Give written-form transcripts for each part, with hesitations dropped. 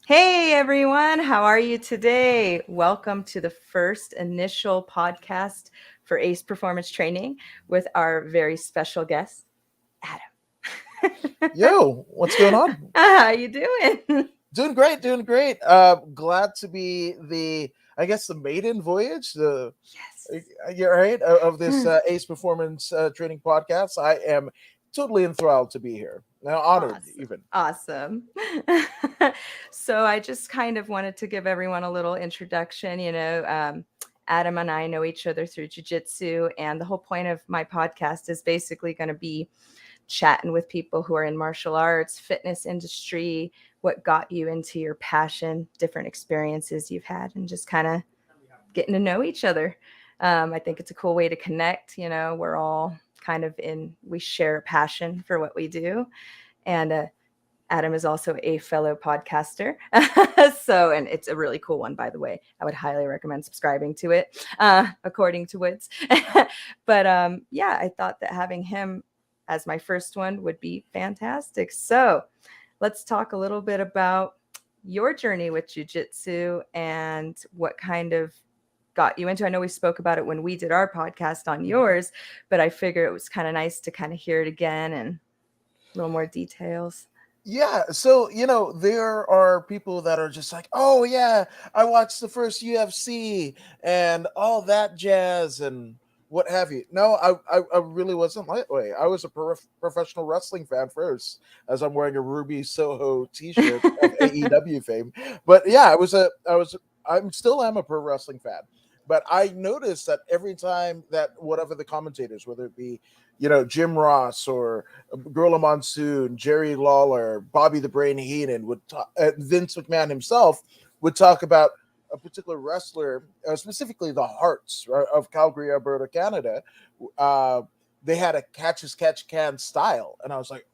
Hey everyone, how are you today? Welcome to the first initial podcast for ACE Performance Training with our very special guest, Adam. Yo, what's going on? How you doing? Doing great, doing great. Glad to be I guess, the maiden voyage. Yes. You're right of this Ace Performance Training podcast. I am totally enthralled to be here. Now, honored Awesome. even. Awesome. So I just kind of wanted to give everyone a little introduction. Adam and I know each other through Jiu Jitsu, and the whole point of my podcast is basically going to be chatting with people who are in martial arts, fitness industry, what got you into your passion, different experiences you've had, and just kind of getting to know each other. I think it's a cool way to connect. We're all we share a passion for what we do. And Adam is also a fellow podcaster. And it's a really cool one, by the way. I would highly recommend subscribing to it, according to Woods. But yeah, I thought that having him as my first one would be fantastic. So let's talk a little bit about your journey with jiu-jitsu and what kind of got you into. I know we spoke about it when we did our podcast on yours, but I figure it was kind of nice to kind of hear it again and a little more details. Yeah, so there are people that are just like, oh yeah, I watched the first UFC and all that jazz and what have you. No, I really wasn't that way. I was a professional wrestling fan first, as I'm wearing a Ruby Soho T-shirt of AEW fame. But yeah, I'm still am a pro wrestling fan. But I noticed that every time that whatever the commentators, whether it be Jim Ross or Gorilla Monsoon, Jerry Lawler, Bobby the Brain Heenan Vince McMahon himself would talk about a particular wrestler, specifically the Hearts, right, of Calgary, Alberta, Canada. Uh, they had a catch as catch can style, and I was like,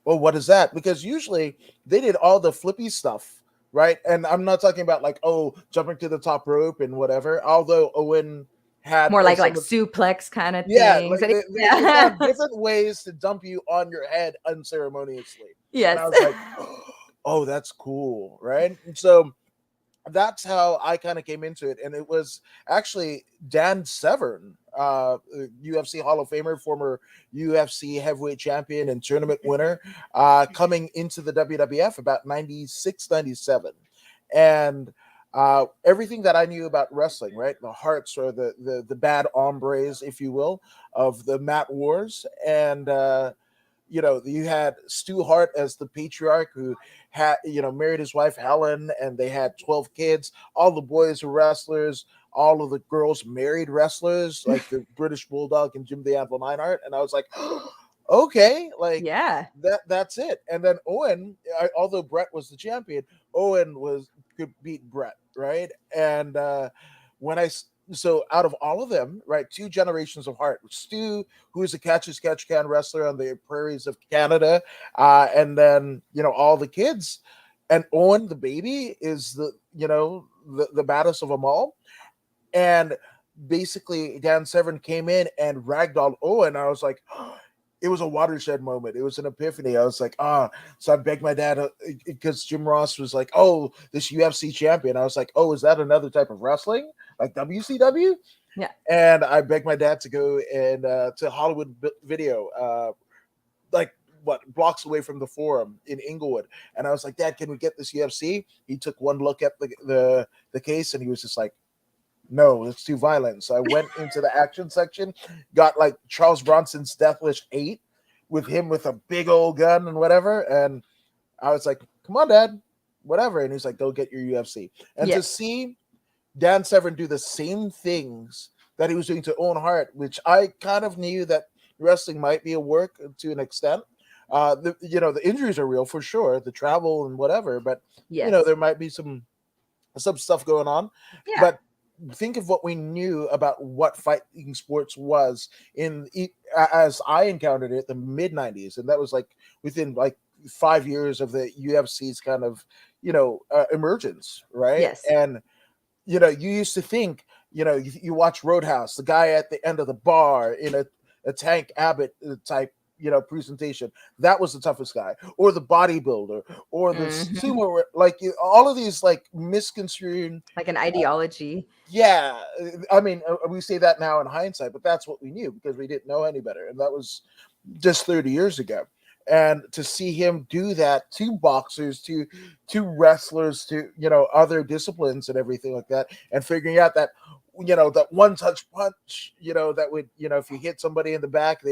"Well, what is that?" Because usually they did all the flippy stuff, right? And I'm not talking about like, oh, jumping to the top rope and whatever. Although Owen had More like some of suplex kind of yeah, things. like they found Yeah. different ways to dump you on your head unceremoniously. And Yes. I was like, oh, that's cool, right? And so that's how I kind of came into it. And it was actually Dan Severn, UFC Hall of Famer, former UFC heavyweight champion and tournament winner, coming into the WWF about 96, 97. And everything that I knew about wrestling, right? The Hearts or the bad hombres, if you will, of the Mat Wars. And you had Stu Hart as the patriarch who had, married his wife Helen, and they had 12 kids. All the boys were wrestlers. All of the girls married wrestlers, like the British Bulldog and Jim the Anvil Neidhart. And I was like, okay, like Yeah. that's it. And then Owen, although Brett was the champion, Owen could beat Brett, right? And when I so out of all of them, right, two generations of heart. Stu, who is a catch as catch can wrestler on the prairies of Canada, and then all the kids, and Owen the baby is the baddest of them all, and basically Dan Severn came in and ragdolled Owen. I was like, it was a watershed moment. It was an epiphany. I was like, so I begged my dad because Jim Ross was like, oh, this UFC champion. I was like, oh, is that another type of wrestling like WCW? Yeah. And I begged my dad to go and to Hollywood Video, like what blocks away from the Forum in Inglewood. And I was like, Dad, can we get this UFC? He took one look at the case and he was just like, no, it's too violent. So I went into the action section, got like Charles Bronson's Death Wish 8 with him with a big old gun and whatever. And I was like, come on, Dad, whatever. And he's like, go get your UFC. And Yeah. to see Dan Severn do the same things that he was doing to Owen Hart, which I kind of knew that wrestling might be a work to an extent. The injuries are real for sure, the travel and whatever, but Yes. there might be some stuff going on. Yeah. But think of what we knew about what fighting sports was as I encountered it the mid 90s, and that was like within like 5 years of the UFC's kind of emergence, right? Yes. And you used to think, you watch Roadhouse, the guy at the end of the bar in a Tank Abbott type presentation. That was the toughest guy, or the bodybuilder, or the Hmm. sumo. Like all of these like misconstrued. Like an ideology. Yeah, I mean, we say that now in hindsight, but that's what we knew because we didn't know any better, and that was just 30 years ago. And to see him do that to boxers, to wrestlers, to other disciplines and everything like that, and figuring out that that one touch punch, that would if you hit somebody in the back,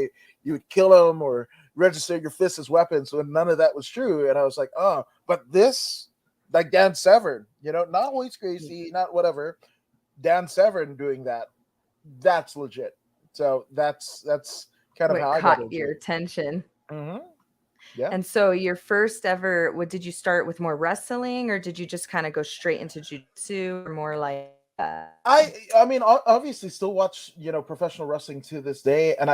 you would kill them or register your fists as weapons. When none of that was true, and I was like, oh, but this, like Dan Severn, not Royce Gracie, not whatever, Dan Severn doing that, that's legit. So that's kind of What how I got caught into your it. attention? Hmm. Yeah. And so your first ever, what did you start with, more wrestling, or did you just kind of go straight into jujitsu, or more like I mean, obviously still watch professional wrestling to this day, and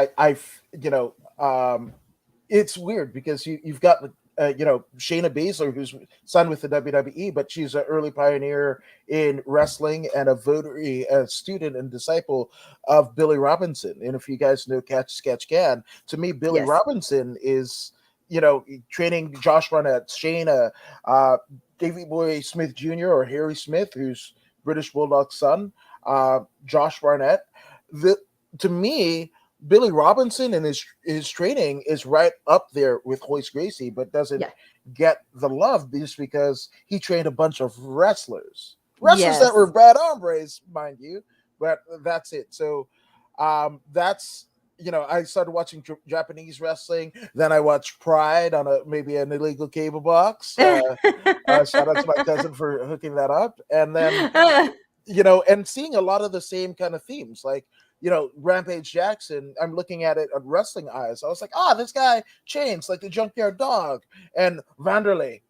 it's weird because you've got Shayna Baszler, who's signed with the WWE, but she's an early pioneer in wrestling and a votary, a student and disciple of Billy Robinson. And if you guys know Catch Sketch Can, to me, Billy yes. Robinson is training Josh Barnett, Shayna, uh, Davey Boy Smith Jr. or Harry Smith, who's British Bulldog's son, Josh Barnett. The To me, Billy Robinson and his training is right up there with Royce Gracie, but doesn't Yeah. get the love just because he trained a bunch of wrestlers that were Yes. bad hombres, mind you. But that's it. So that's I started watching Japanese wrestling. Then I watched Pride on maybe an illegal cable box. Shout out to my cousin for hooking that up, and then and seeing a lot of the same kind of themes, like Rampage Jackson. I'm looking at it on wrestling eyes. I was like, this guy chains like the Junkyard Dog, and Vanderlei.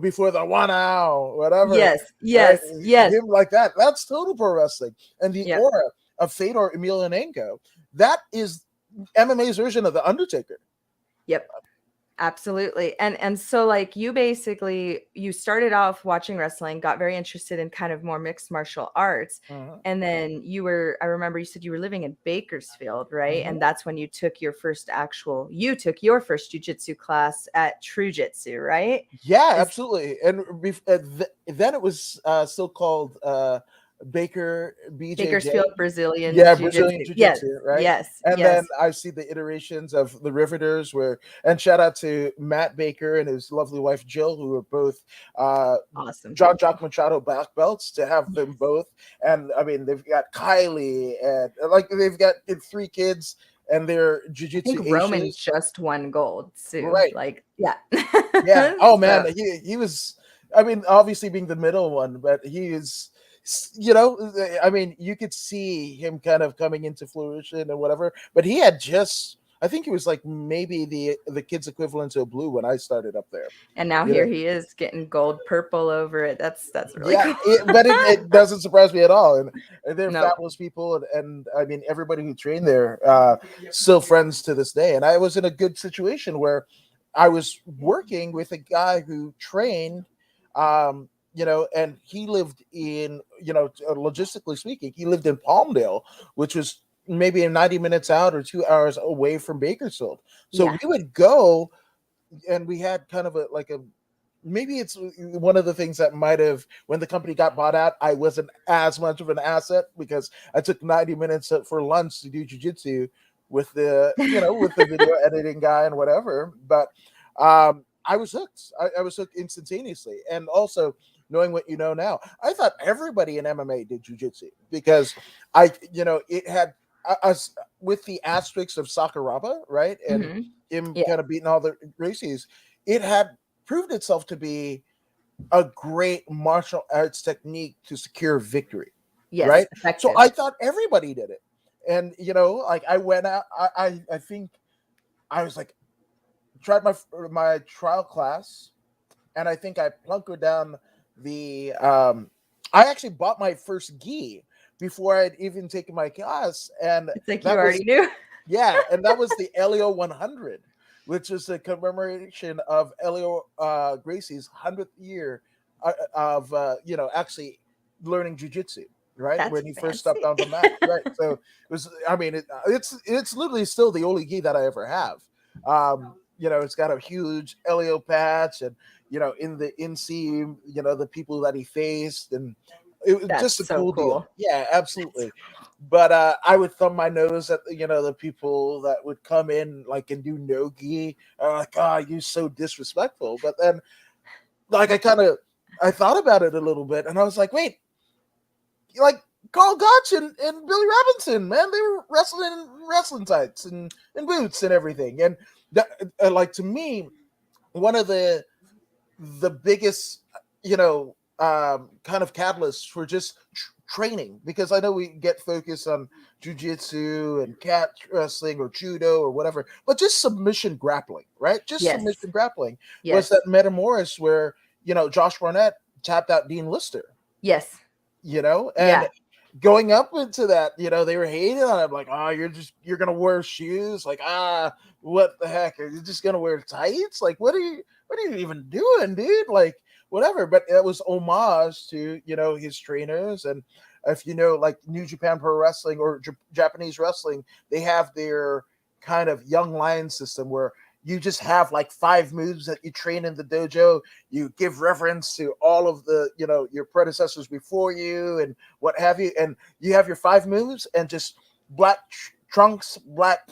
Before the 1 hour, whatever, Yes, right? yes, yes. Him like that. That's total pro wrestling, and the Yep. aura of Fedor Emelianenko. That is MMA's version of the Undertaker. Yep. Absolutely. And so like you started off watching wrestling, got very interested in kind of more mixed martial arts. Mhm, And then I remember you said you were living in Bakersfield, right? And mhm. that's when you took your first jujitsu class at True Jitsu, right? Yeah, Is absolutely. And then it was still called Baker BJJ. Bakersfield Brazilian Yeah, Brazilian Jiu-Jitsu. Yes, Jiu-Jitsu, right? yes, And then yes. I see the iterations of the Riveters, and shout out to Matt Baker and his lovely wife Jill, who are both uh, Awesome John people. Jock Machado black belts. To have them Yes. both, and I mean they've got Kylie, and like they've got 3 kids, and they're I think Jiu-Jitsu Roman Asians, just won gold too. right? Like, yeah. Yeah. Oh man, So he was. I mean, obviously being the middle one, but he is. I mean, you could see him kind of coming into fruition and whatever. But he had just. I think he was like maybe the kid's equivalent to a blue when I started up there. and now You here know. he is getting gold purple over it. That's really Yeah, cool. but it doesn't surprise me at all. And they're No. fabulous people, and I mean everybody who trained there still friends to this day. And I was in a good situation where I was working with a guy who trained, and he lived in, logistically speaking, he lived in Palmdale, which was maybe 90 minutes out or 2 hours away from Bakersfield. So Yeah. we would go, and we had kind of a maybe it's one of the things that might have, when the company got bought out, I wasn't as much of an asset because I took 90 minutes for lunch to do jujitsu with the video editing guy and whatever. But I was hooked. I was hooked instantaneously. And also knowing what you know now, I thought everybody in MMA did jujitsu because it had us with the asterisks of Sakuraba, right? And Hmm. him Yeah. kind of beating all the Gracies. It had proved itself to be a great martial arts technique to secure victory, Yes. right? So Effective. I thought everybody did it, and like I went out. I think I was like tried my trial class, and I think I plunkered down the. I actually bought my first gi before I'd even taken my class, and It's like you that was already knew. yeah, and that was the Elio 100, which is a commemoration of Elio Gracie's 100th year of actually learning jujitsu. Right That's when he first stepped fancy. on the mat, right? So it was. I mean, it's literally still the only gi that I ever have. It's got a huge Elio patch, and in the inseam, the people that he faced, and it was That's just a so cool deal. cool. Yeah, That's absolutely. But I would thumb my nose at the people that would come in like and do no gi. Like, oh, you so disrespectful. But then, like, I thought about it a little bit, and I was like, wait, like Carl Gotch and Billy Robinson, man, they were wrestling in wrestling tights and boots and everything. And that, like, to me, one of the biggest, kind of catalysts for just training, because I know we get focused on jujitsu and cat wrestling or judo or whatever, but just submission grappling, right? Just yes. submission grappling was that Yes. Metamoris where Josh Barnett tapped out Dean Lister, Yes. and Yeah. going up into that, they were hating on him, like, oh, you're gonna wear shoes, like, what the heck, are you just gonna wear tights? Like, what are you even doing, dude? Like, whatever. But it was homage to his trainers. And if like New Japan Pro Wrestling or Japanese wrestling, they have their kind of young lion system where you just have like 5 moves that you train in the dojo. You give reverence to all of the your predecessors before you and what have you, and you have your 5 moves and just black trunks, black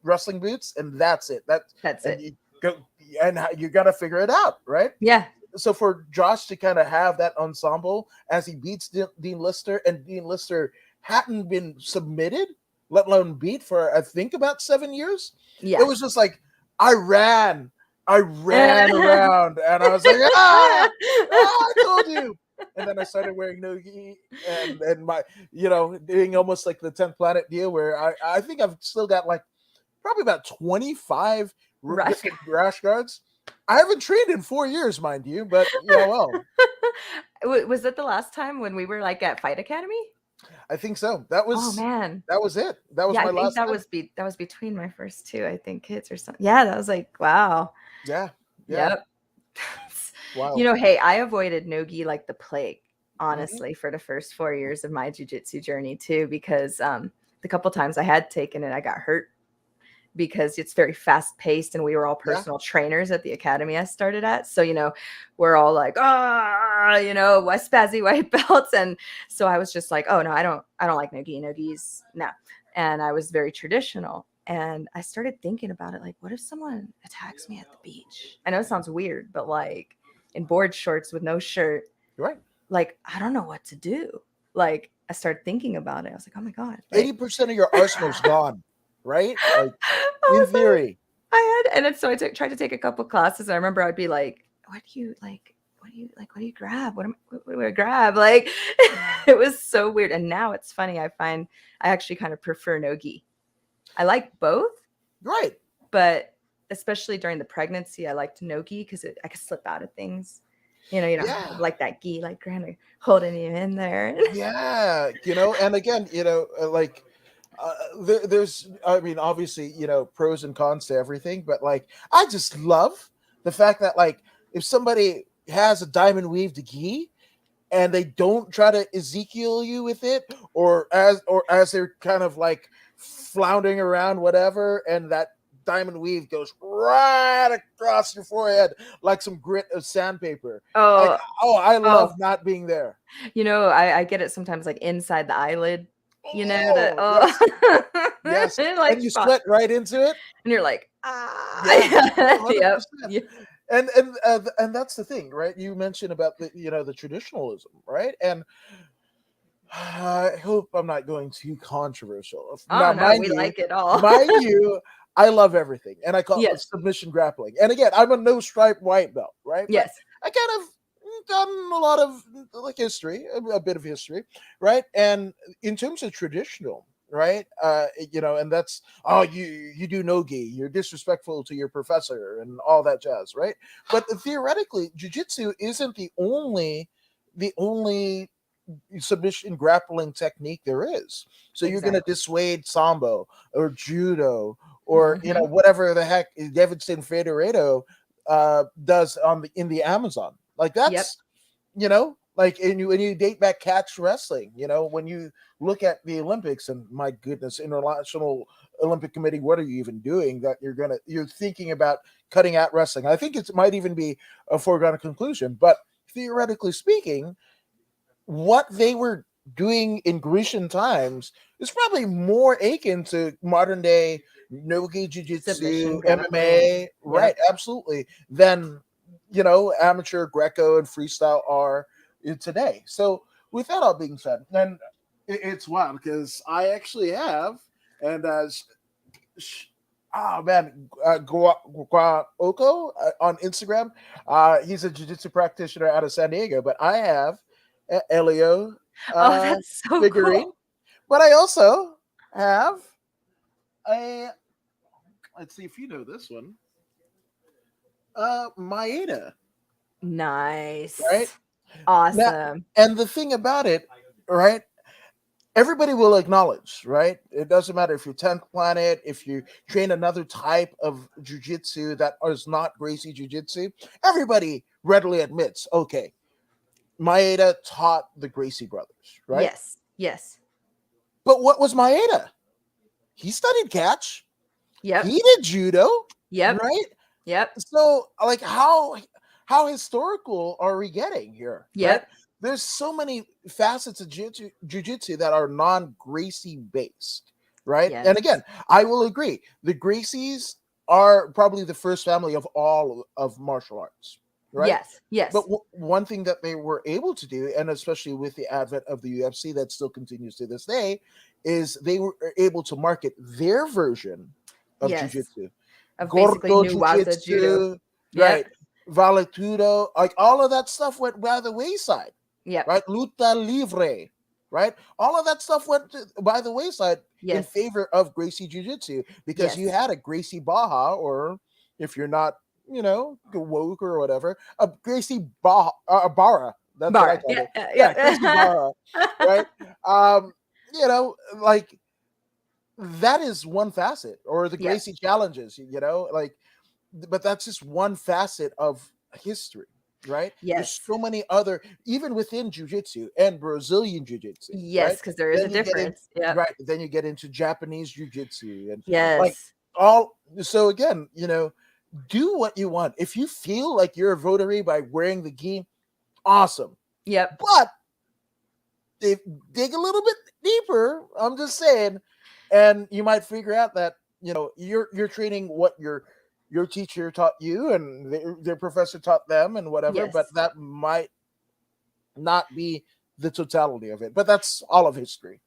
wrestling boots, and that's it. That's And it. you go, and you got to figure it out, right? Yeah. So for Josh to kind of have that ensemble as he beats Dean Lister, and Dean Lister hadn't been submitted, let alone beat, for I think about 7 years. It Yeah. was just like I ran around, and I was like, I told you. And then I started wearing nogi, and my doing almost like the 10th Planet deal, where I think I've still got like probably about 25 Rush. different rash guards. I haven't trained in 4 years, mind you, but well, Was that the last time when we were like at Fight Academy? I think so. That Oh was man. that was it. That was Yeah, I my think last that time. was that was between my first two, I think, kids or something. Yeah, that was like, wow. Yeah, yeah. Yep. Wow. Hey, I avoided nogi like the plague, Hmm. honestly, for the first 4 years of my jujitsu journey too, because the couple times I had taken it, I got hurt because it's very fast paced and we were all Yeah. personal trainers at the academy I started at. So, we're all like, West Spazzy white belts. And so I was just like, oh no, I don't like nogi. Nogi's no. And I was very traditional. And I started thinking about it, like, what if someone attacks me at the beach? I know it sounds weird, but like in board shorts with no shirt, You're right. like I don't know what to do. Like I started thinking about it. I was like, oh my God, like 80% of your arsenal's gone, right? Like, I in was like, theory. and then so I tried to take a couple classes. I remember I'd be like, what do you like? What do you like? What do you grab? What do I grab? Like, it was so weird. And now it's funny. I find I actually kind of prefer nogi. I like both, Right. but especially during the pregnancy, I liked nogi because I could slip out of things. You don't have Yeah. like that gi, like kind of holding you in there. Yeah. And again, like, there's, I mean, obviously, pros and cons to everything, but like, I just love the fact that, like, if somebody has a diamond weave to gi and they don't try to Ezekiel you with it, or as they're kind of like floundering around, whatever, and that diamond weave goes right across your forehead like some grit of sandpaper. Like, Oh, oh, I oh, love not being there. I get it sometimes like inside the eyelid, that, Oh, oh, yes, yes. like, And you sweat right into it. and you're like, ah, Yeah, hundred yep, percent. yep, And that's the thing, right? You mentioned about the traditionalism, right? And I hope I'm not going too controversial. Now, oh no, we like it all. mind you, I love everything, and I call it Yes, submission grappling. And again, I'm a no stripe white belt, right? But yes, I kind of done a lot of like history, a bit of history, right? And in terms of traditional, right? And that's, oh, you do no gi, you're disrespectful to your professor, and all that jazz, right? But theoretically, jujitsu isn't the only submission grappling technique there is. So you're going to exactly. dissuade sambo or judo, or Hmm. whatever the heck Davidson Federato does in the Amazon. Like, Yep, that's like, and when you date back catch wrestling, when you look at the Olympics, and my goodness, international Olympic Committee, what are you even doing that you're thinking about cutting out wrestling? I think it might even be a foregone conclusion. But theoretically speaking, what they were doing in Grecian times is probably more akin to modern day Nogi Jiu-Jitsu, Submission grappling. MMA, right? Yep. Absolutely. Than amateur Greco and freestyle are today. So with that all being said, then it's wild because I actually have and man, Oko on Instagram. He's a jiu-jitsu practitioner out of San Diego, but I have Elio Oh, uh, that's so figurine. cool. But I also have a, let's see if you know this one, Maeda, right? Nice. Now, Awesome. and the thing about it, right? Everybody will acknowledge, right? It doesn't matter if you're 10th planet, if you train another type of jujitsu that is not Gracie jujitsu, everybody readily admits, okay, Maeda taught the Gracie brothers, right? Yes. Yes. But what was Maeda? He studied catch, Yep. he did judo, Yep. right? Yep. So, like, how historical are we getting here, right? Yep. There's so many facets of jujitsu that are non-Gracie based, right? And again, Yes. I will agree. The Gracies are probably the first family of all of martial arts, right? Yes. Yes. But one thing that they were able to do, and especially with the advent of the UFC that still continues to this day, is they were able to market their version of Yes. jujitsu. Of basically Gordo new Waza judo. Jiu-Jitsu, right? Yep. Valetudo, like all of that stuff went by the wayside, Yep. right? Luta Livre, right? All of that stuff went by the wayside in Yes. favor of Gracie Jiu-Jitsu because you Yes. had a Gracie Baja, or if you're not, woke or whatever, a Gracie Baja, Barra. That's what I Bar. called Yeah. it. Yeah, Gracie Yeah. Barra, right? Um, like that is one facet, or the Yep. Gracie challenges, like, but that's just one facet of history, right? There's Yes. so many other, even within jiu-jitsu and Brazilian jiu-jitsu, right? Yes. Because there is a Then you get in, difference. Yep. right? Then you get into Japanese jiu-jitsu and like Yes. all. So again, do what you want. If you feel like you're a votary by wearing the gi, awesome. Yep. But if dig a little bit deeper, I'm just saying, and you might figure out that you're training what your teacher taught you and their professor taught them and whatever, but Yes. that might not be the totality of it. But that's all of history.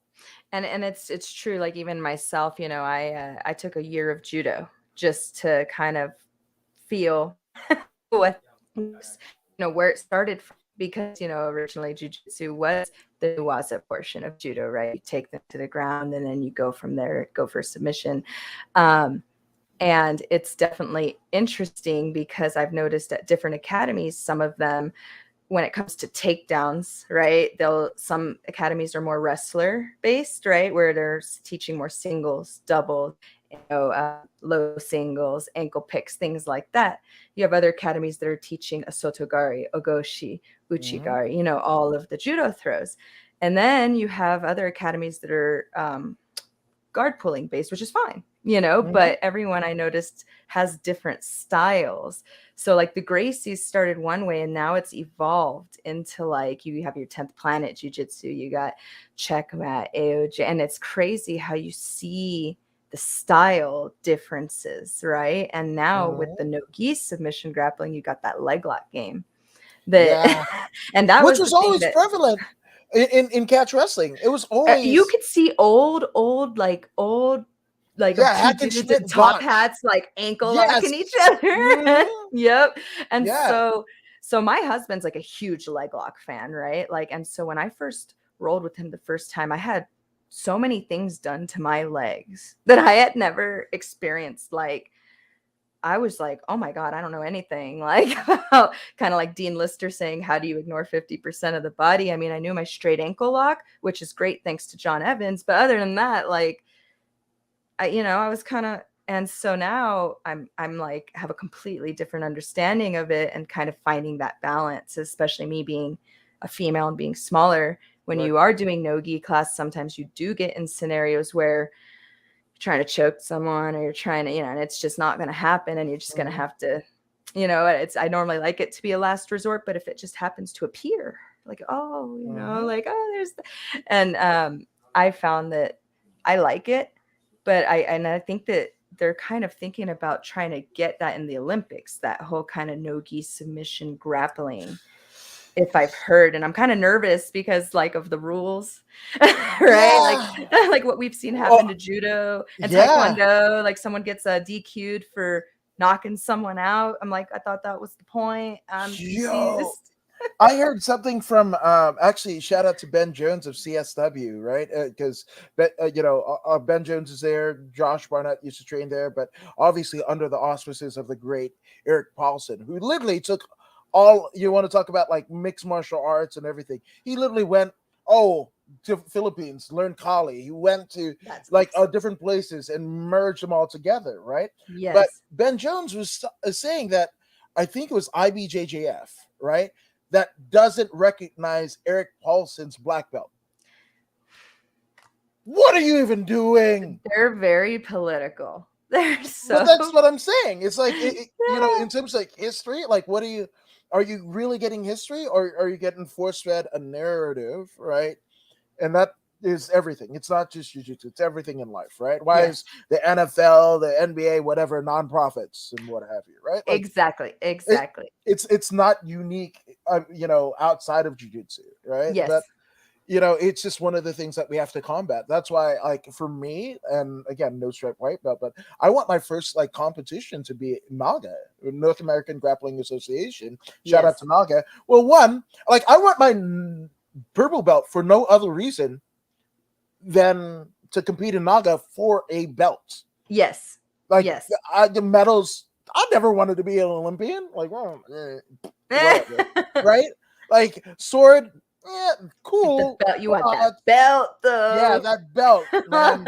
And it's true. Like even myself, I took a year of judo just to kind of feel what where it started from, because originally jujitsu was the nuwaza portion of judo, right? You take them to the ground and then you go from there, go for submission. um, and it's definitely interesting because I've noticed at different academies, some of them, when it comes to takedowns, right, some academies are more wrestler based, right, where they're teaching more singles, doubles, low singles, ankle picks, things like that. You have other academies that are teaching a sotogari, ogoshi, Mhm. uchigari, all of the judo throws. And then you have other academies that are guard pulling based, which is fine, Mhm. but everyone I noticed has different styles. So like the Gracies started one way and now it's evolved into like you have your 10th planet jiu-jitsu, you got checkmat, AOJ, and it's crazy how you see the style differences, right? And now with the Mhm. no gi submission grappling, you got that leg lock game that Yeah, and that which was the was thing always that prevalent in catch wrestling. It was you always, could see old, yeah, two dudes in Hackenschmidt, top Gotch. hats, like ankle Yes. locking each other. Mhm. Yep. And Yeah. so my husband's like a huge leg lock fan, right? Like, and so when I first rolled with him the first time, I had so many things done to my legs that I had never experienced. Like, I was like, oh my God, I don't know anything. Like, kind of like Dean Lister saying, how do you ignore 50% of the body? I mean, I knew my straight ankle lock, which is great thanks to John Evans. But other than that, like, I was kind of, and so now I'm like, have a completely different understanding of it and kind of finding that balance, especially me being a female and being smaller. When Right. you are doing no gi class, sometimes you do get in scenarios where trying to choke someone, or you're trying to, and it's just not going to happen, and you're just going to Mhm. have to, I normally like it to be a last resort, but if it just happens to appear, like, oh, Mhm. like, oh, and I found that I like it, but I think that they're kind of thinking about trying to get that in the Olympics, that whole kind of no-gi submission grappling, if I've heard, and I'm kind of nervous because like of the rules, right? Like Yeah. like what we've seen happen Well, to judo and yeah. taekwondo, like someone gets DQ'd for knocking someone out. I'm like, I thought that was the point. I'm Yo, confused. I heard something from actually shout out to Ben Jones of CSW, right? Because Ben Jones is there. Josh Barnett used to train there, but obviously under the auspices of the great Eric Paulson, who literally took all, you want to talk about like mixed martial arts and everything. He literally went to Philippines, learned Kali. He went to That's like awesome. different places and merged them all together, right? But Yes. Ben Jones was saying that I think it was IBJJF, right? That doesn't recognize Eric Paulson's black belt. What are you even doing? They're very political. They're But so that's what I'm saying. It's like yeah. in terms of like history, like what are you really getting history, or are you getting force fed a narrative, right? And that is everything. It's not just jiu-jitsu, it's everything in life, right? Why is Yes. the NFL, the NBA, whatever, nonprofits and what have you, right? Like Exactly. it, Exactly. it's not unique, outside of jiu-jitsu, right? But Yes. it's just one of the things that we have to combat. That's why, like, for me, and again, no stripe white belt, but I want my first like competition to be NAGA, North American Grappling Association. Shout out Yes. to NAGA. Well, one, like, I want my purple belt for no other reason than to compete in NAGA for a belt. Yes. Like, Yes. the medals. I never wanted to be an Olympian. Like, well, whatever, right? Like sword, yeah, The cool. belt, you want that But belt yeah, though. that belt, man.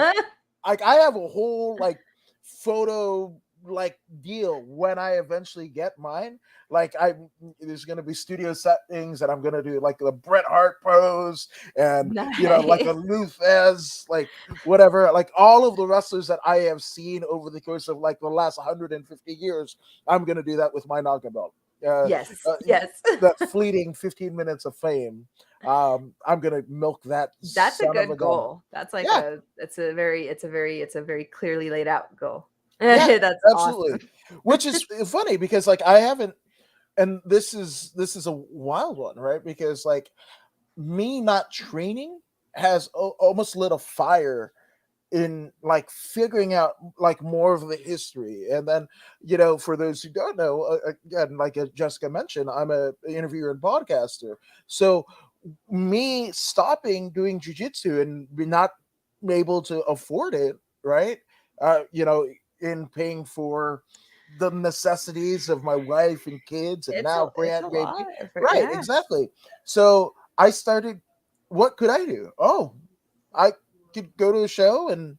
Like I have a whole like photo like deal when I eventually get mine. Like there's gonna be studio settings and I'm gonna do like the Bret Hart pose and like a Nice. Luthez, like whatever, like all of the wrestlers that I have seen over the course of like the last 150 years. I'm gonna do that with my Naga belt. Uh, Yes. uh, Yes. that fleeting 15 minutes of fame. I'm gonna milk that That's a son of a good gun. goal. That's like Yeah, it's a very clearly laid out goal. yeah, That's awesome. absolutely. Which is funny because like I haven't, and this is a wild one, right? Because like me not training has almost lit a fire in like figuring out like more of the history. And then for those who don't know, again, like Jessica mentioned, I'm a interviewer and podcaster. So me stopping doing jujitsu and be not able to afford it, right? In paying for the necessities of my wife and kids and now It's a grandbaby. lot for Right, yeah. exactly. So I started, what could I do? Oh, I could go to a show and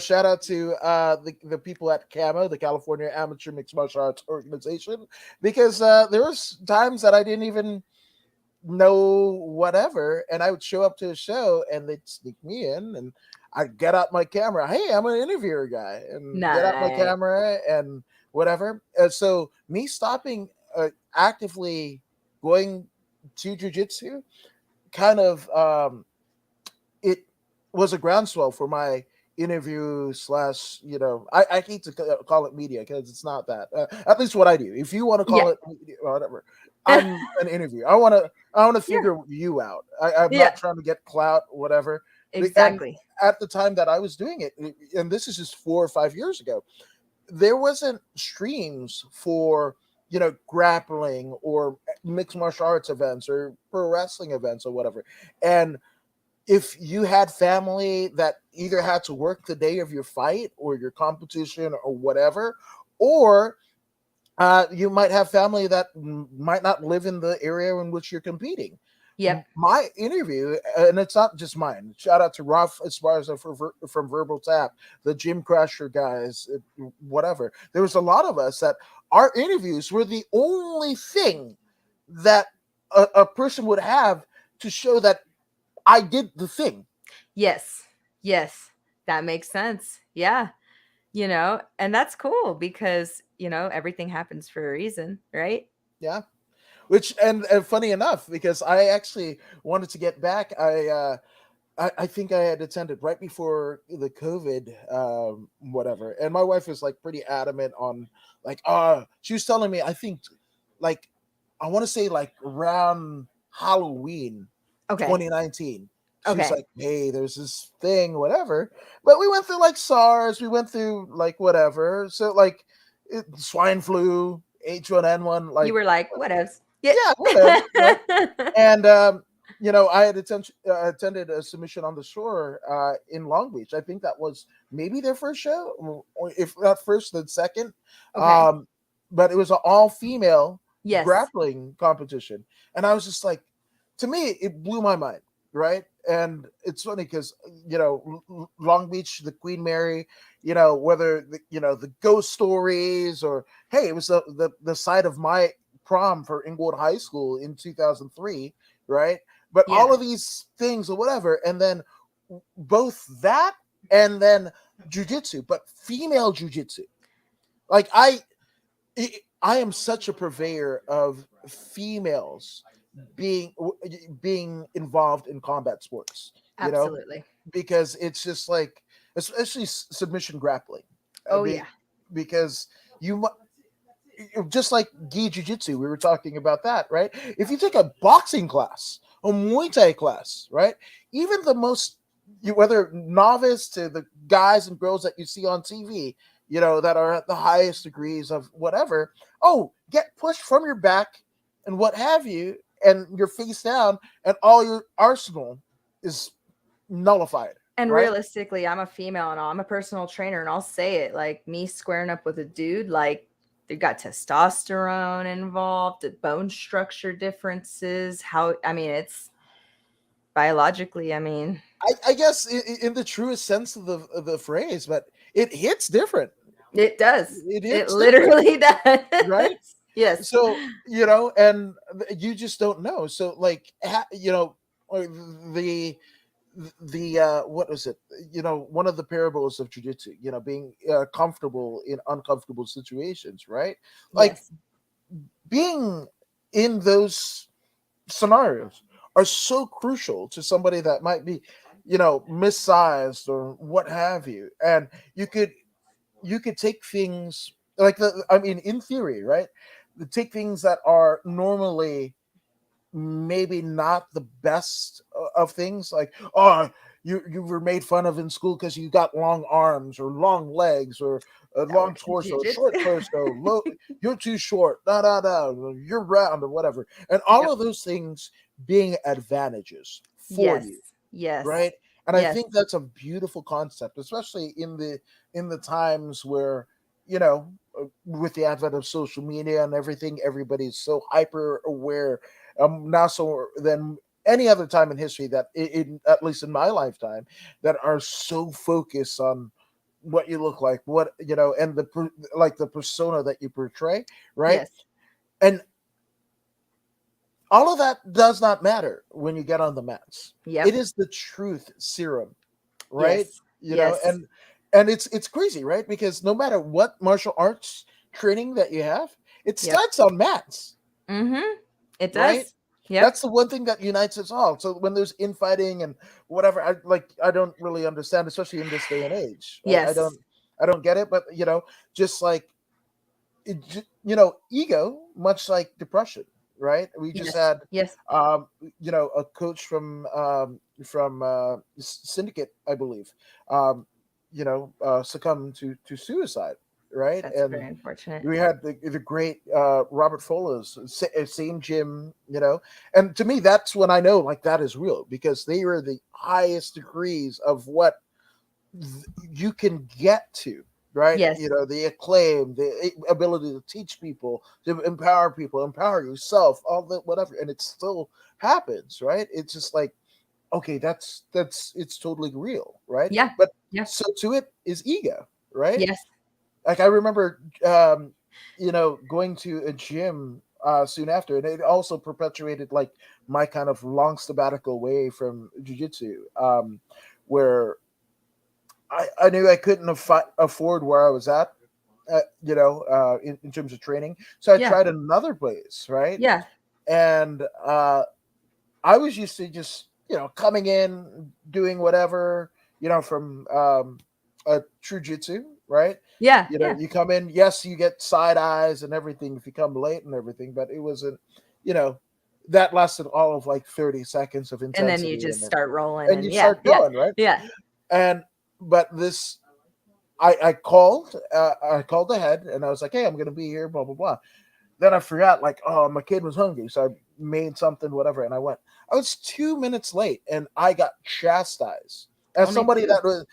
shout out to the people at CAMO, the California Amateur Mixed Martial Arts Organization, because there was times that I didn't even know whatever, and I would show up to a show and they'd sneak me in, and I'd get out my camera. Hey, I'm an interviewer guy, and get out my Nice. camera and whatever. So me stopping actively going to jujitsu kind of it was a groundswell for my interview slash I hate to call it media because it's not that, at least what I do. If you want to Yeah. call it media, whatever, I'm an interview. I want to Yeah. figure you out. I'm Yeah. not trying to get clout, whatever. And Exactly. at the time that I was doing it, and this is just 4 or 5 years ago, there wasn't streams for grappling or mixed martial arts events or pro wrestling events or whatever. And if you had family that either had to work the day of your fight or your competition or whatever, or you might have family that might not live in the area in which you're competing. Yep. My interview, and it's not just mine. Shout out to Ralph Esparza from Verbal Tap, the Gym Crasher guys, whatever. There was a lot of us that our interviews were the only thing that a person would have to show that I did the thing. Yes. Yes. That makes sense. Yeah. And that's cool because, everything happens for a reason, right? Yeah. Which and funny enough, because I actually wanted to get back. I think I had attended right before the COVID, whatever, and my wife was like pretty adamant on like, she was telling me, I think, like, I want to say like around Halloween, Okay. 2019. She was Okay. like, hey, there's this thing, whatever. But we went through like SARS, we went through like whatever. So like swine flu, H1N1, You like, were like, what else? Yeah. yeah, whatever, right? And I had attended a submission on the shore in Long Beach. I think that was maybe their first show, or if not first, then second. Okay. Um, but it was an all-female Yes. grappling competition, and I was just like, to me, it blew my mind, right? And it's funny because Long Beach, the Queen Mary, whether the ghost stories, or hey, it was the site of my prom for Inglewood High School in 2003, right? But Yeah. all of these things or whatever, and then both that and then jujitsu, but female jujitsu. Like I am such a purveyor of females being being involved in combat sports, Absolutely. because it's just like, especially submission grappling, Oh, be, yeah. because you just like gi jiu-jitsu, we were talking about that, right? If you take a boxing class, a Muay Thai class, right, even the most, whether novice to the guys and girls that you see on TV, that are at the highest degrees of whatever, get pushed from your back and what have you, and you're face down, and all your arsenal is nullified, And right? realistically, I'm a female and I'm a personal trainer, and I'll say it, like me squaring up with a dude, like they got testosterone involved, bone structure differences. I mean, it's biologically, I mean, I guess in the truest sense of the phrase, but it hits different. it does. It It hits different, literally right? does. Yes. So and you just don't know. So like, or the what was it? One of the parables of jujitsu. Being comfortable in uncomfortable situations, right? Like Yes. being in those scenarios are so crucial to somebody that might be, missized or what have you. And you could take things like I mean, in theory, right? Take things that are normally maybe not the best of things, like, you were made fun of in school because you got long arms or long legs or a That long works in torso, short jiu-jitsu. torso, low, you're too short, you're round or whatever, and all Yep. of those things being advantages for Yes. you, Yes. right? And I Yes. think that's a beautiful concept, especially in the times where, you know with the advent of social media and everything, everybody's so hyper aware, now so than any other time in history, that at least in my lifetime, that are so focused on what you look like, what and like the persona that you portray, right? Yes. And all of that does not matter when you get on the mats. It Yep. is the truth serum, right? Yes. Yes. And it's crazy, right? Because no matter what martial arts training that you have, it Yep. starts on mats, Mhm. It right? does. Yep. That's the one thing that unites us all. So when there's infighting and whatever, I don't really understand, especially in this day and age. Yes. I don't get it, but just like ego, much like depression, right? We just Yes. had Yes. a coach from Syndicate, I believe, succumb to suicide, right? That's And very unfortunate. we had the great Robert Foller's same gym, and to me, that's when I know, like, that is real, because they were the highest degrees of what you can get to, right? Yes. The acclaim, the ability to teach people, to empower people, empower yourself, all that, whatever, and it still happens, right? It's just like, okay, that's it's totally real, right? Yeah. But Yeah. so to it is ego, right? Yes. Like, I remember going to a gym soon after, and it also perpetuated like my kind of long sabbatical away from jiu-jitsu, where I knew I couldn't afford where I was at, in terms of training. So I Yeah. tried another place, right? Yeah. And I was used to just, coming in, doing whatever, from a True Jitsu, right? Yeah. Yeah. You come in, yes, you get side eyes and everything if you come late and everything, but it wasn't, you know, that lasted all of like 30 seconds of And then you intensity, just start rolling and you and yeah. start Yeah. going, right? Yeah. And but this I called ahead and I was like, hey, I'm gonna be here, blah blah blah. Then I forgot, like, oh, my kid was hungry, so I made something, whatever, and I went. I was 2 minutes late, and I got chastised as Only somebody two. that was,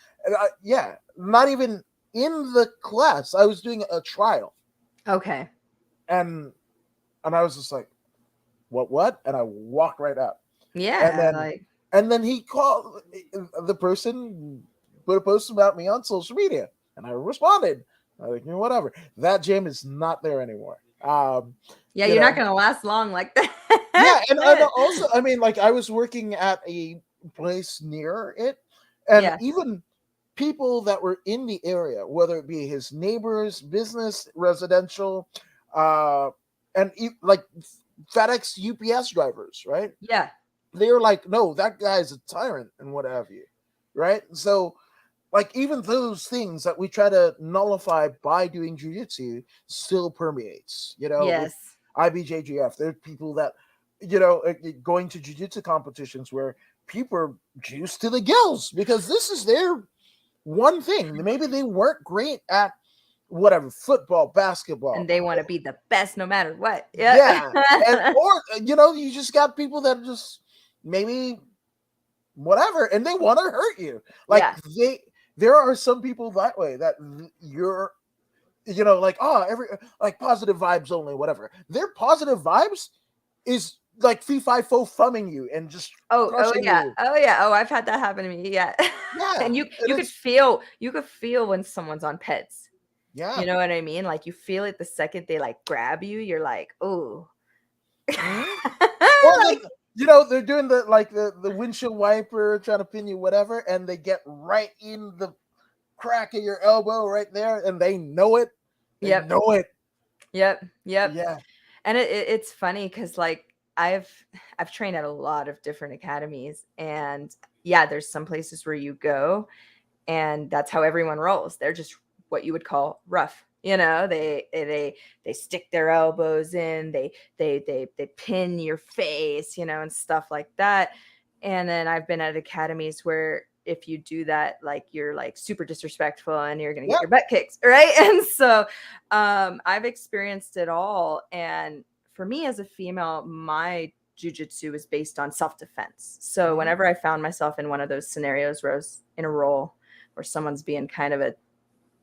yeah, not even in the class. I was doing a trial, Okay. and I was just like, what? And I walked right out, and Yeah. then Like, he called the person, put a post about me on social media, and I responded. I was like, whatever. That gym is not there anymore. yeah, You you're not know, going to last long like Yeah, and that. also, I mean, like, I was working at a place near it, and Yeah. even people that were in the area, whether it be his neighbors, business, residential, uh, and like FedEx, UPS drivers, right? Yeah. They were like, "No, that guy's a tyrant," and what have you, right? So, like, even those things that we try to nullify by doing jujitsu still permeates, with Yes. IBJJF. There are people that, going to jujitsu competitions where people are juiced to the gills because this is their one thing. Maybe they weren't great at whatever, football, basketball. And they want to be the best no matter what. Yeah. Yeah. And, or, you just got people that just maybe whatever, and they want to hurt you. Like, Yeah. there are some people that way that you're, like, oh, every, like, positive vibes only, whatever. Their positive vibes is like fee fi fo fumming you and just Oh, oh crushing yeah. you. Oh yeah. Oh, I've had that happen to me. Yeah. Yeah, And and it's you could feel when someone's on peds. yeah. You know what I mean? Like you feel it the second they like grab you, you're like, "Oh." Mhm. Or Like, they're doing the, like, the windshield wiper trying to pin you, whatever, and they get right in the crack of your elbow right there, and they know it. They yep. know it. Yep. Yep. Yeah. And it's funny cuz like I've trained at a lot of different academies and yeah, there's some places where you go and that's how everyone rolls. They're just what you would call rough. You know, they stick their elbows in, they pin your face, you know, and stuff like that. And then I've been at academies where if you do that, like you're like super disrespectful and you're gonna get Yeah. your butt kicked, right? And so I've experienced it all. And for me as a female, my jujitsu is based on self-defense. So Mhm. whenever I found myself in one of those scenarios where I was in a role where someone's being kind of a,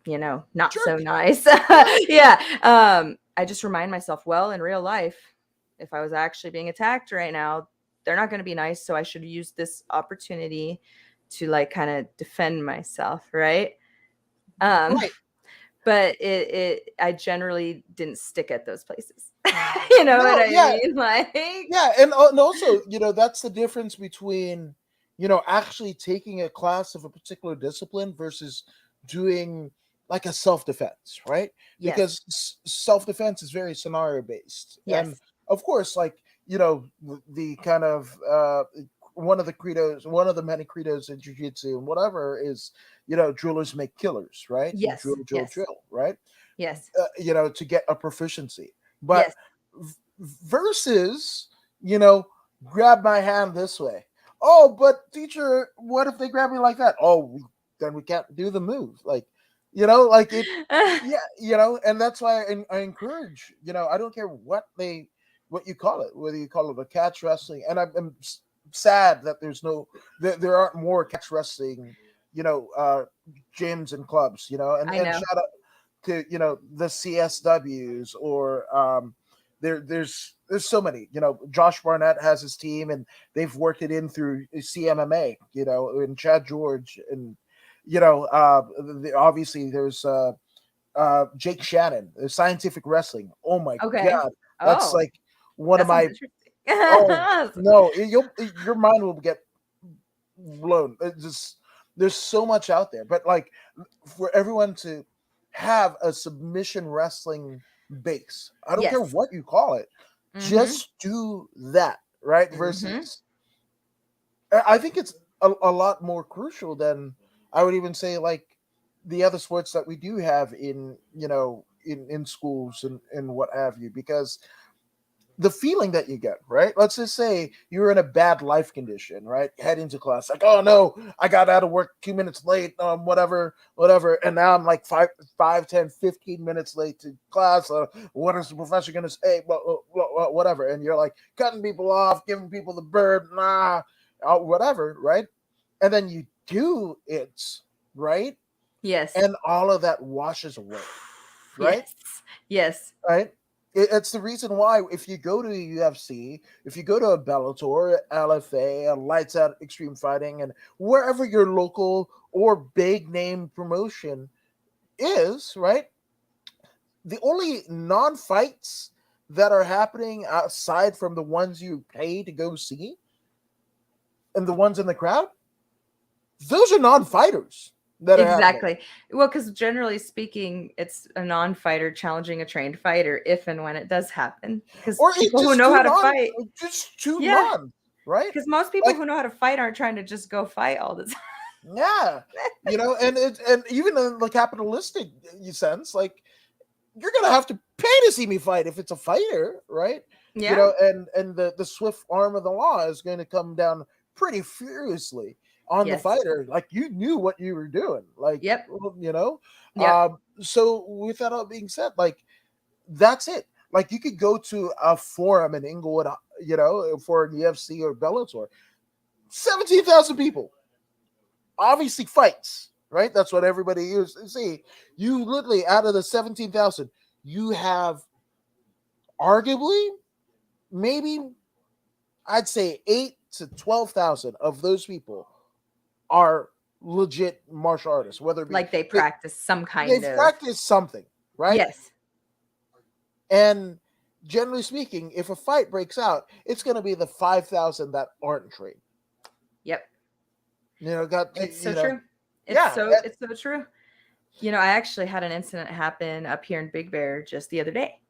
not so Jerk. nice. Yeah. Yeah. I just remind myself, well, in real life, if I was actually being attacked right now, they're not going to be nice. So I should use this opportunity to like kind of defend myself. Right. Um, Right. but I generally didn't stick at those places. You know what No, I yeah, mean? Like, yeah, and also, that's the difference between, actually taking a class of a particular discipline versus doing like a self defense, right? yes, Because self defense is very scenario based, and yes, of course, like, the kind of one of the many credos in jiu-jitsu and whatever is, drillers make killers, right? You yes, drill, drill, yes, drill, right? yes, To get a proficiency. But yes. versus, you know, grab my hand this way. Oh, but teacher, what if they grab me like that? Oh, then we can't do the move. Like, like it. Yeah, and that's why I encourage. I don't care what you call it, whether you call it a catch wrestling, and I'm sad that there aren't more catch wrestling, gyms and clubs, I and know. shout out to, the CSWs, or there's so many. Josh Barnett has his team, and they've worked it in through CMMA, and Chad George, and obviously there's Jake Shannon, scientific wrestling. Oh my Okay. god, that's Oh, like one of that sounds my. interesting. Oh no, your mind will get blown. It just There's so much out there, but like for everyone to have a submission wrestling base, I don't care Yes. what you call it, Mm-hmm. just do that, right? Mm-hmm. Versus, I think it's a lot more crucial than I would even say like the other sports that we do have in in schools and what have you, because the feeling that you get, right? Let's just say you're in a bad life condition, right? Head into class, like, oh no, I got out of work 2 minutes late, whatever. And now I'm like 5, 10, 15 minutes late to class. What is the professor going to say? Whatever. And you're like cutting people off, giving people the bird, whatever, right? And then you do it, right? Yes. And all of that washes away, right? Yes. Yes. Right? It's the reason why if you go to a UFC, if you go to a Bellator, LFA, a Lights Out Extreme Fighting, and wherever your local or big name promotion is, right? The only non-fights that are happening outside from the ones you pay to go see and the ones in the crowd, those are non-fighters that are happening. Exactly. Well, because generally speaking, it's a non-fighter challenging a trained fighter if and when it does happen. Because Or it's people who know how to fight, just two yeah. non, right? Because most people Like, who know how to fight aren't trying to just go fight all the time. yeah, and even in the capitalistic sense, like you're gonna have to pay to see me fight if it's a fighter, right? Yeah. And the swift arm of the law is going to come down pretty furiously on the Yes. fighter. Like you knew what you were doing, like Yep. you know. Yep. So with that all being said, like that's it. Like you could go to a forum in Inglewood, for an UFC or Bellator, 17,000 people obviously fights, right? That's what everybody is. See, you literally out of the 17,000, you have arguably maybe I'd say 8 to 12,000 of those people are legit martial artists, whether it be Like they practice some kind they've of. practiced something, right? Yes. And generally speaking, if a fight breaks out, it's going to be the 5,000 that aren't trained. Yep. Got It's so you know, true. yeah, It's so true. I actually had an incident happen up here in Big Bear just the other day,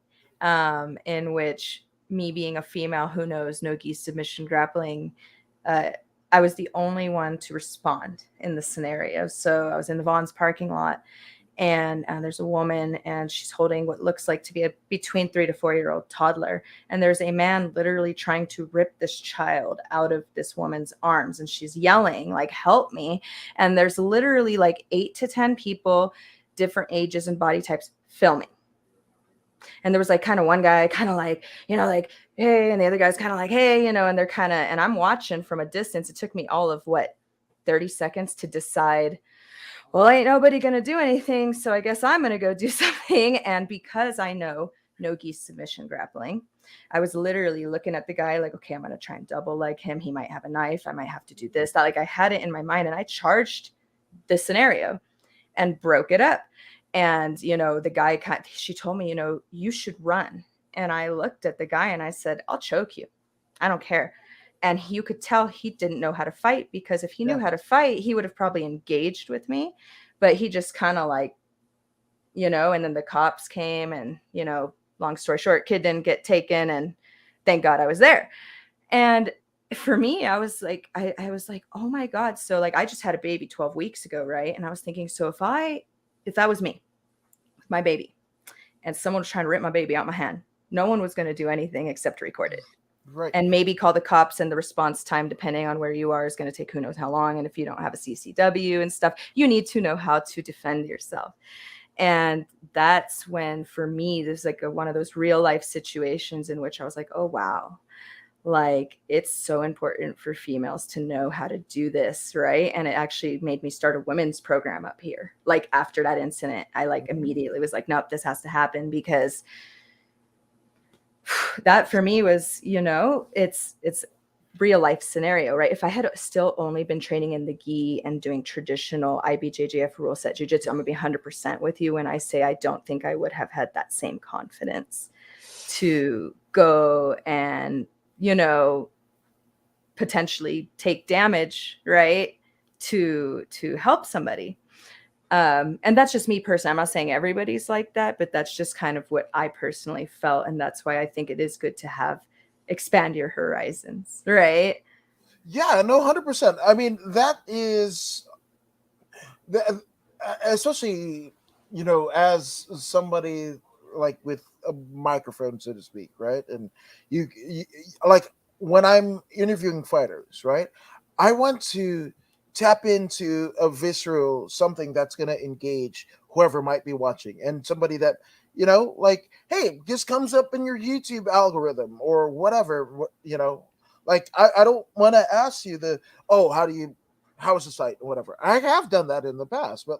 in which me being a female who knows no gi submission grappling, uh, I was the only one to respond in the scenario. So I was in the Vaughn's parking lot, and there's a woman, and she's holding what looks like to be a between 3 to 4 year old toddler, and there's a man literally trying to rip this child out of this woman's arms, and she's yelling like, help me. And there's literally like 8 to 10 people, different ages and body types, filming. And there was like kind of one guy kind of like, like, hey, and the other guy's kind of like, hey, and they're kind of, and I'm watching from a distance. It took me all of 30 seconds to decide, well, ain't nobody going to do anything, so I guess I'm going to go do something. And because I know no gi submission grappling, I was literally looking at the guy like, okay, I'm going to try and double leg him. He might have a knife. I might have to do this, that. Like I had it in my mind, and I charged the scenario and broke it up. And, the guy, she told me, you should run. And I looked at the guy and I said, I'll choke you. I don't care. And you could tell he didn't know how to fight, because if he knew yeah, how to fight, he would have probably engaged with me. But he just kind of like, and then the cops came, and, long story short, kid didn't get taken. And thank God I was there. And for me, I was like, I was like, oh my God. So like, I just had a baby 12 weeks ago. Right. And I was thinking, so if that was me, my baby, and someone was trying to rip my baby out my hand, no one was going to do anything except record it. right. And maybe call the cops, and the response time, depending on where you are, is going to take who knows how long. And if you don't have a CCW and stuff, you need to know how to defend yourself. And that's when, for me, there's like one of those real life situations in which I was like, oh, wow, like it's so important for females to know how to do this, right? And it actually made me start a women's program up here. Like after that incident, I like immediately was like, nope, this has to happen, because that for me was, it's real life scenario, right? If I had still only been training in the gi and doing traditional IBJJF rule set jiu-jitsu, I'm gonna be 100% with you when I say I don't think I would have had that same confidence to go and, potentially take damage, right, to help somebody. And that's just me personally. I'm not saying everybody's like that, but that's just kind of what I personally felt, and that's why I think it is good to have expand your horizons, right? Yeah, no, 100%. I mean, that is especially, as somebody like with a microphone, so to speak, right? And you like, when I'm interviewing fighters, right, I want to tap into a visceral something that's going to engage whoever might be watching, and somebody that, like, hey, just comes up in your YouTube algorithm or whatever, like, I don't want to ask you oh, how is the site or whatever. I have done that in the past, but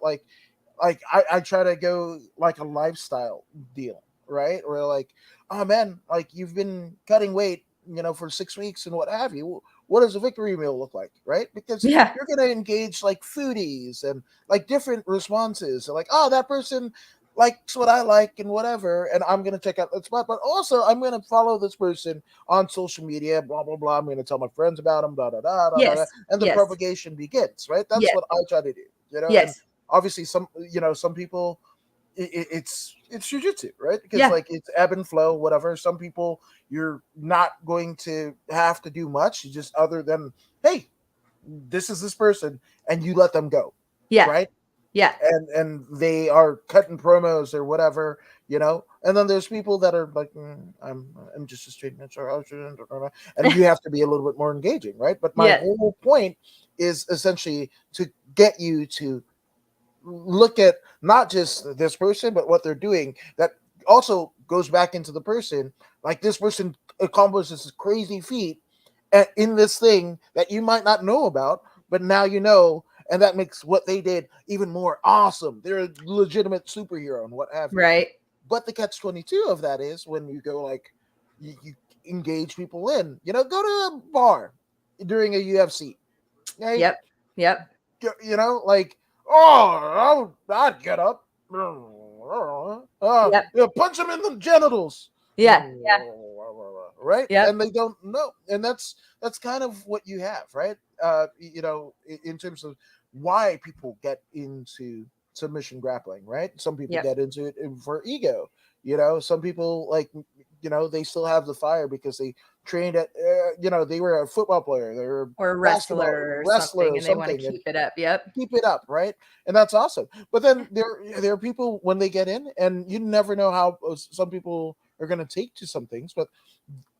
I try to go like a lifestyle deal, right? Or like, oh man, like, you've been cutting weight, for 6 weeks and what have you. What does a victory meal look like, right? Because Yeah. you're gonna engage like foodies and like different responses. So like, oh, that person likes what I like and whatever, and I'm gonna check out that spot. But also, I'm gonna follow this person on social media, blah blah blah. I'm gonna tell my friends about them, da da da da da, Yes. and the Yes. propagation begins, right? That's Yes. what I try to do, and Yes. obviously some people, it's jujitsu, right? Because Yeah. like, it's ebb and flow, whatever. Some people, you're not going to have to do much, just other than, hey, this is this person, and you let them go, Yeah. right? Yeah. And they are cutting promos or whatever, and then there's people that are like, I'm just a straight man, and you have to be a little bit more engaging, right? But my Yeah. whole point is essentially to get you to look at not just this person, but what they're doing. That also goes back into the person. Like, this person accomplishes this crazy feat in this thing that you might not know about, but now you know, and that makes what they did even more awesome. They're a legitimate superhero and what have you. Right. But the catch 22 of that is when you go like, you engage people in, go to a bar during a UFC, right? Yep. Yep. Like, oh, I'd get up, Yep. punch them in the genitals, Yeah. right? Yep. And they don't know, and that's kind of what you have, right? In terms of why people get into submission grappling, right? Some people Yep. get into it for ego. Some people, like, they still have the fire because they trained at, they were a football player, they were a Or a basketball wrestler or wrestler something, or and they want to something, and keep it up. Yep. keep it up, right? And that's awesome. But then there are people when they get in, and you never know how some people are going to take to some things, but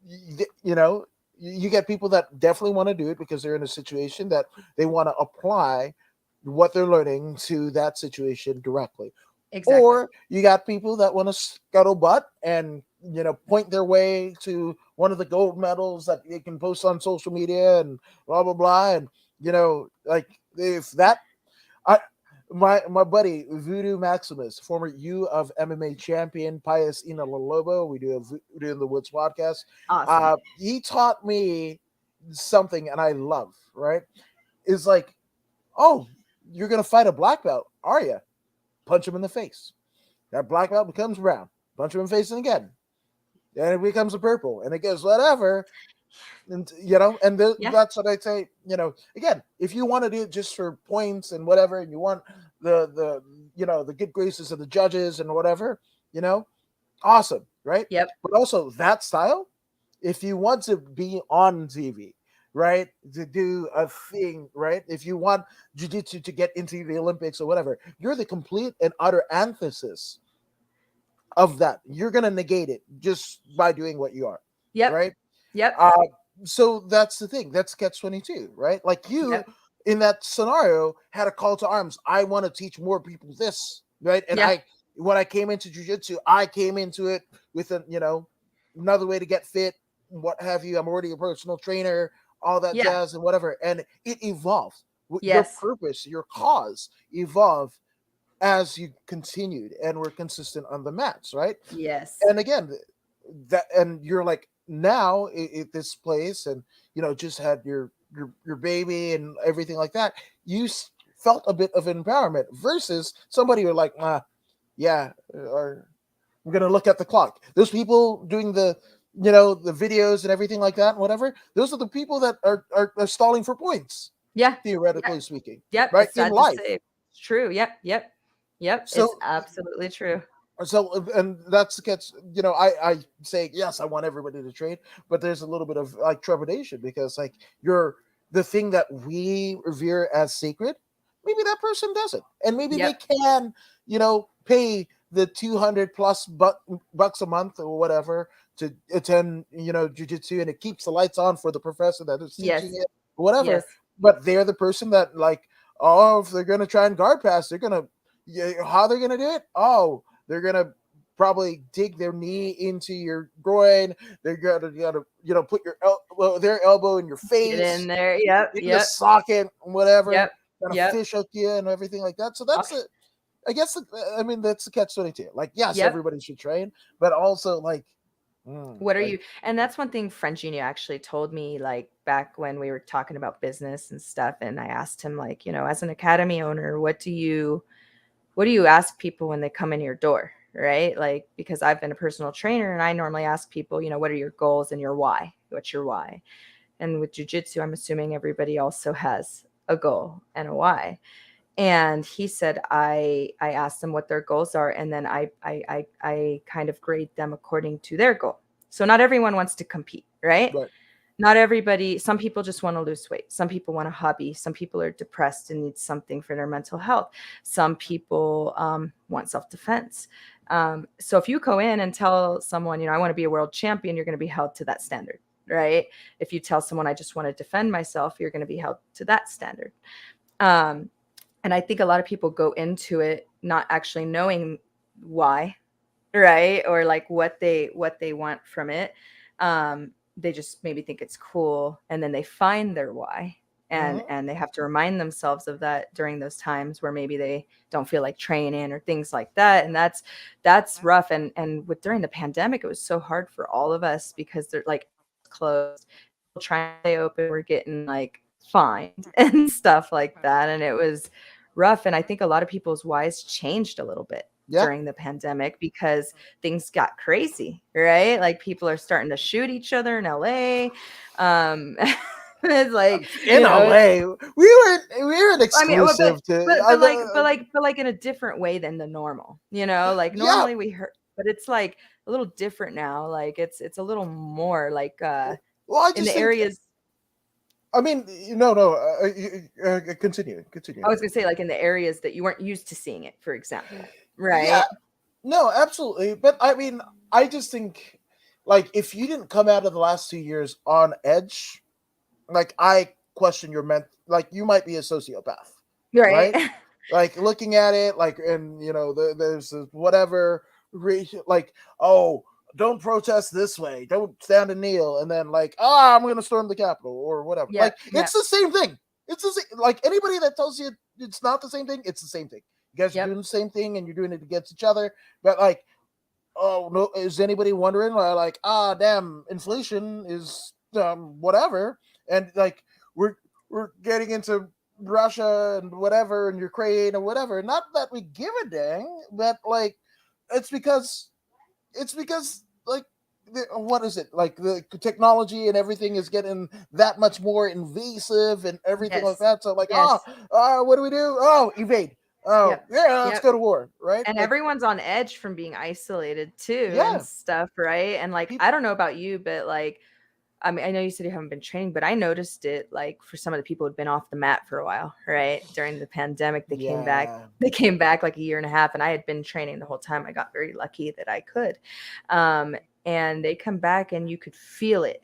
you know, you get people that definitely want to do it because they're in a situation that they want to apply what they're learning to that situation directly. Exactly. Or you got people that want to scuttlebutt and, point their way to one of the gold medals that they can post on social media and blah blah blah. And, like, if that, I my buddy Voodoo Maximus, former U of MMA champion, Pius Ina Lobo, we do a Voodoo in the Woods podcast. Awesome. He taught me something, and I love, right? Is like, oh, you're gonna fight a black belt, are you? Punch him in the face. That black belt becomes brown. Punch him in the face again. Then it becomes a purple, and it goes whatever. And Yeah. that's what I say. Again, if you want to do it just for points and whatever, and you want the good graces of the judges and whatever, you know, awesome, right? Yep. But also that style, if you want to be on TV, right, to do a thing, right, if you want jiu-jitsu to get into the Olympics or whatever, you're the complete and utter antithesis of that. You're gonna negate it just by doing what you are, Yep. right? Yep. uh so that's the thing. That's catch 22, right? Like, you Yep. in that scenario had a call to arms. I want to teach more people this, right? And Yeah. when I came into jiu-jitsu, I came into it with another way to get fit, what have you. I'm already a personal trainer, all that Yeah. jazz and whatever, and it evolved. Your Yes. purpose, your cause evolved as you continued and were consistent on the mats, right? Yes. And again, that, and you're like, now at this place, and just had your baby and everything like that, you felt a bit of empowerment versus somebody who are like, yeah, or I'm gonna look at the clock. Those people doing the videos and everything like that and whatever, those are the people that are stalling for points. Yeah. theoretically speaking, Yep. right? It's In sad to life. say. It's true. Yep. It's So absolutely true. and that's gets, I say yes, I want everybody to train, but there's a little bit of like trepidation because like you're the thing that we revere as sacred, maybe that person doesn't, and maybe they Yep. can, pay the 200 plus bucks a month or whatever to attend, jujitsu, and it keeps the lights on for the professor that is teaching Yes. it, whatever. Yes. But they're the person that like, oh, if they're gonna try and guard pass, they're gonna, yeah, how they're gonna do it? Oh, they're gonna probably dig their knee into your groin. They're gonna put their elbow in your Get in face, there. Yep. in the Yep. socket, whatever, Yep. kind of Yep. fish hook you and everything like that. So that's Okay. the, I guess, I mean, that's the catch 22. Like, yes, Yep. everybody should train, but also like, What are like, you? And that's one thing Friend Junior actually told me, like back when we were talking about business and stuff. And I asked him, like, as an academy owner, what do you ask people when they come in your door? Right. Like, because I've been a personal trainer and I normally ask people, what are your goals and your why? What's your why? And with jujitsu, I'm assuming everybody also has a goal and a why. And he said, I asked them what their goals are, and then I kind of grade them according to their goal. So not everyone wants to compete, right? right, Not everybody. Some people just want to lose weight. Some people want a hobby. Some people are depressed and need something for their mental health. Some people want self-defense. So if you go in and tell someone, I want to be a world champion, you're going to be held to that standard, right? If you tell someone, I just want to defend myself, you're going to be held to that standard. um, and I think a lot of people go into it not actually knowing why, right? Or like what they want from it. They just maybe think it's cool, and then they find their why, mm-hmm, and they have to remind themselves of that during those times where maybe they don't feel like training or things like that. And that's rough. And with during the pandemic, it was so hard for all of us because they're like closed, people trying to stay open, we're getting like fined and stuff like that. And it was rough. And I think a lot of people's whys changed a little bit yeah. during the pandemic because things got crazy, right? Like people are starting to shoot each other in LA. It's like, In LA, we weren't I mean, well, exclusive to, but like in a different way than the normal, like yeah. normally we heard, but it's like a little different now. Like it's a little more like Well, I in just the think, areas. I mean, no, I continue. was gonna say, like in the areas that you weren't used to seeing it, for example, Yeah, right? no, absolutely. But I mean, I just think, like, if you didn't come out of the last 2 years on edge, like, I question your like, you might be a sociopath, Right. right? Like, looking at it, like, and, there's whatever, like, oh, don't protest this way, don't stand and kneel, and then, like, I'm going to storm the Capitol or whatever. Like, Yep. it's Yep. the same thing. It's the same. Like, anybody that tells you it's not the same thing, it's the same thing. You guys are Yep. doing the same thing and you're doing it against each other. But like, oh no, is anybody wondering like, damn, inflation is whatever, and like we're getting into Russia and whatever and Ukraine or whatever. Not that we give a dang, but like it's because like what is it, like the technology and everything is getting that much more invasive and everything like Yes. that. So like, Yes. what do we do? Oh, evade. Oh Yep. yeah, let's Yep. go to war, right? And Like, everyone's on edge from being isolated too and yeah, stuff, right? And like people, I don't know about you, but like I mean, I know you said you haven't been training, but I noticed it like for some of the people who'd been off the mat for a while, right? During the pandemic, they came back. yeah. They came back like a year and a half, and I had been training the whole time. I got very lucky that I could. Um, and they come back, and you could feel it.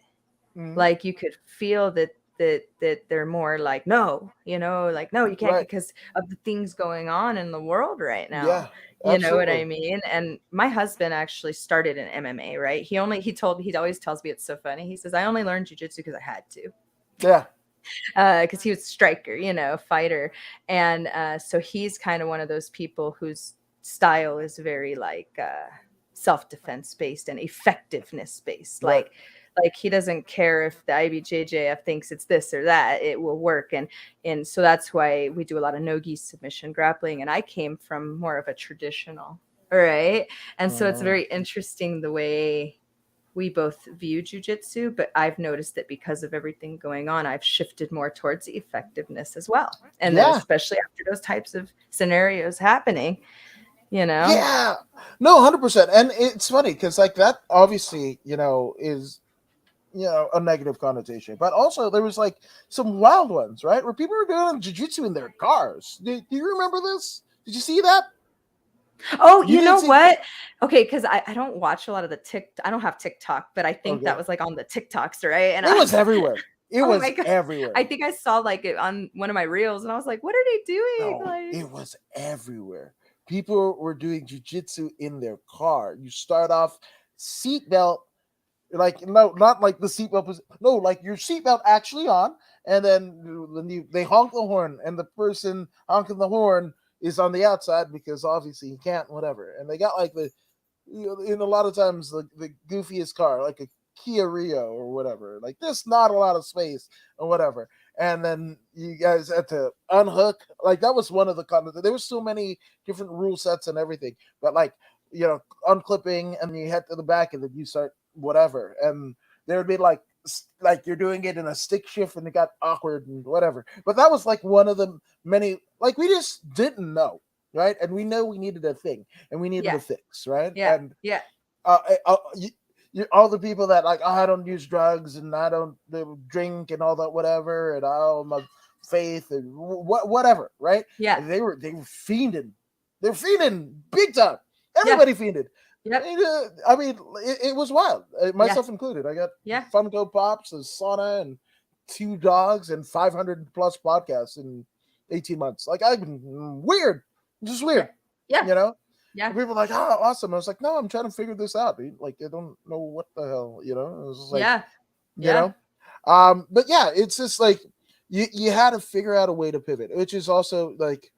Mhm. Like you could feel that they're more like no, like no, you can't Right. because of the things going on in the world right now. Yeah, You know what I absolutely. mean? And my husband actually started in MMA, right? He always tells me, it's so funny. He says, I only learned jujitsu because I had to, Yeah. because he was a striker, fighter. And so he's kind of one of those people whose style is very like self-defense based and effectiveness based. Right. Like he doesn't care if the IBJJF thinks it's this or that, it will work. And so that's why we do a lot of no-gi submission grappling. And I came from more of a traditional, right? And so it's Mm. very interesting the way we both view jujitsu, but I've noticed that because of everything going on, I've shifted more towards effectiveness as well. And then, Yeah, especially after those types of scenarios happening, you know? yeah, no, 100%. And it's funny because like that obviously, is a negative connotation, but also there was like some wild ones, right, where people were doing jiu-jitsu in their cars. Do you remember this? Did you see that? Oh, You you didn't know see? what? Okay, because I don't watch a lot of the I don't have TikTok, but I think that Okay, was like on the TikToks, right? And it I was was, everywhere. It oh my was God. I everywhere. think I saw like it on one of my reels and I was like, what are they doing? No, Like, it was everywhere. People were doing jiu-jitsu in their car. You start off seatbelt, like, no, not like the seatbelt was, no, like your seatbelt actually on, and then they honk the horn, and the person honking the horn is on the outside because obviously he can't, whatever. And they got like in a lot of times the goofiest car, like a Kia Rio or whatever. Like there's not a lot of space or whatever. And then you guys had to unhook. Like that was one of the comments. There was so many different rule sets and everything. But like, unclipping, and you head to the back and then you start whatever. And there would be like you're doing it in a stick shift and it got awkward and whatever. But that was like one of the many, like we just didn't know, right? And we know we needed a thing and we needed a yeah, fix, right? yeah, And yeah, all the people that like, oh, I don't use drugs and I don't drink and all that, whatever, and my faith and whatever, right? yeah, And they were fiending, they're fiending big time. yeah, Everybody fiended. yep, I mean, it was wild, yeah, myself included. I got yeah, Funko Pops, a sauna, and 2 dogs, and 500 plus podcasts in 18 months. Like I've been weird, just yeah, weird, yeah, you know. yeah, And people were like, "Oh, awesome!" I was like, "No, I'm trying to figure this out, dude. Like, I don't know what the hell, you know." It was just like, yeah, you yeah, know, but yeah, it's just like you had to figure out a way to pivot, which is also like,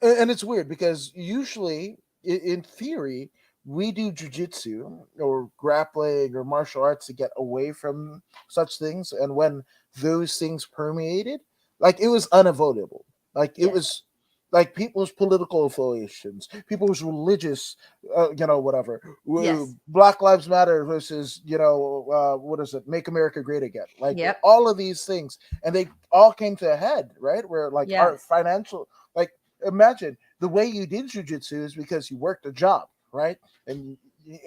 and it's weird because usually, in theory, we do jujitsu or grappling or martial arts to get away from such things, and when those things permeated, like it was unavoidable. Like it yes, was like people's political affiliations, people's religious, whatever. yes, Black Lives Matter versus, what is it? Make America Great Again. Like yep, all of these things, and they all came to a head, right? Where like yeah, our financial, like imagine the way you did jujitsu is because you worked a job, right? And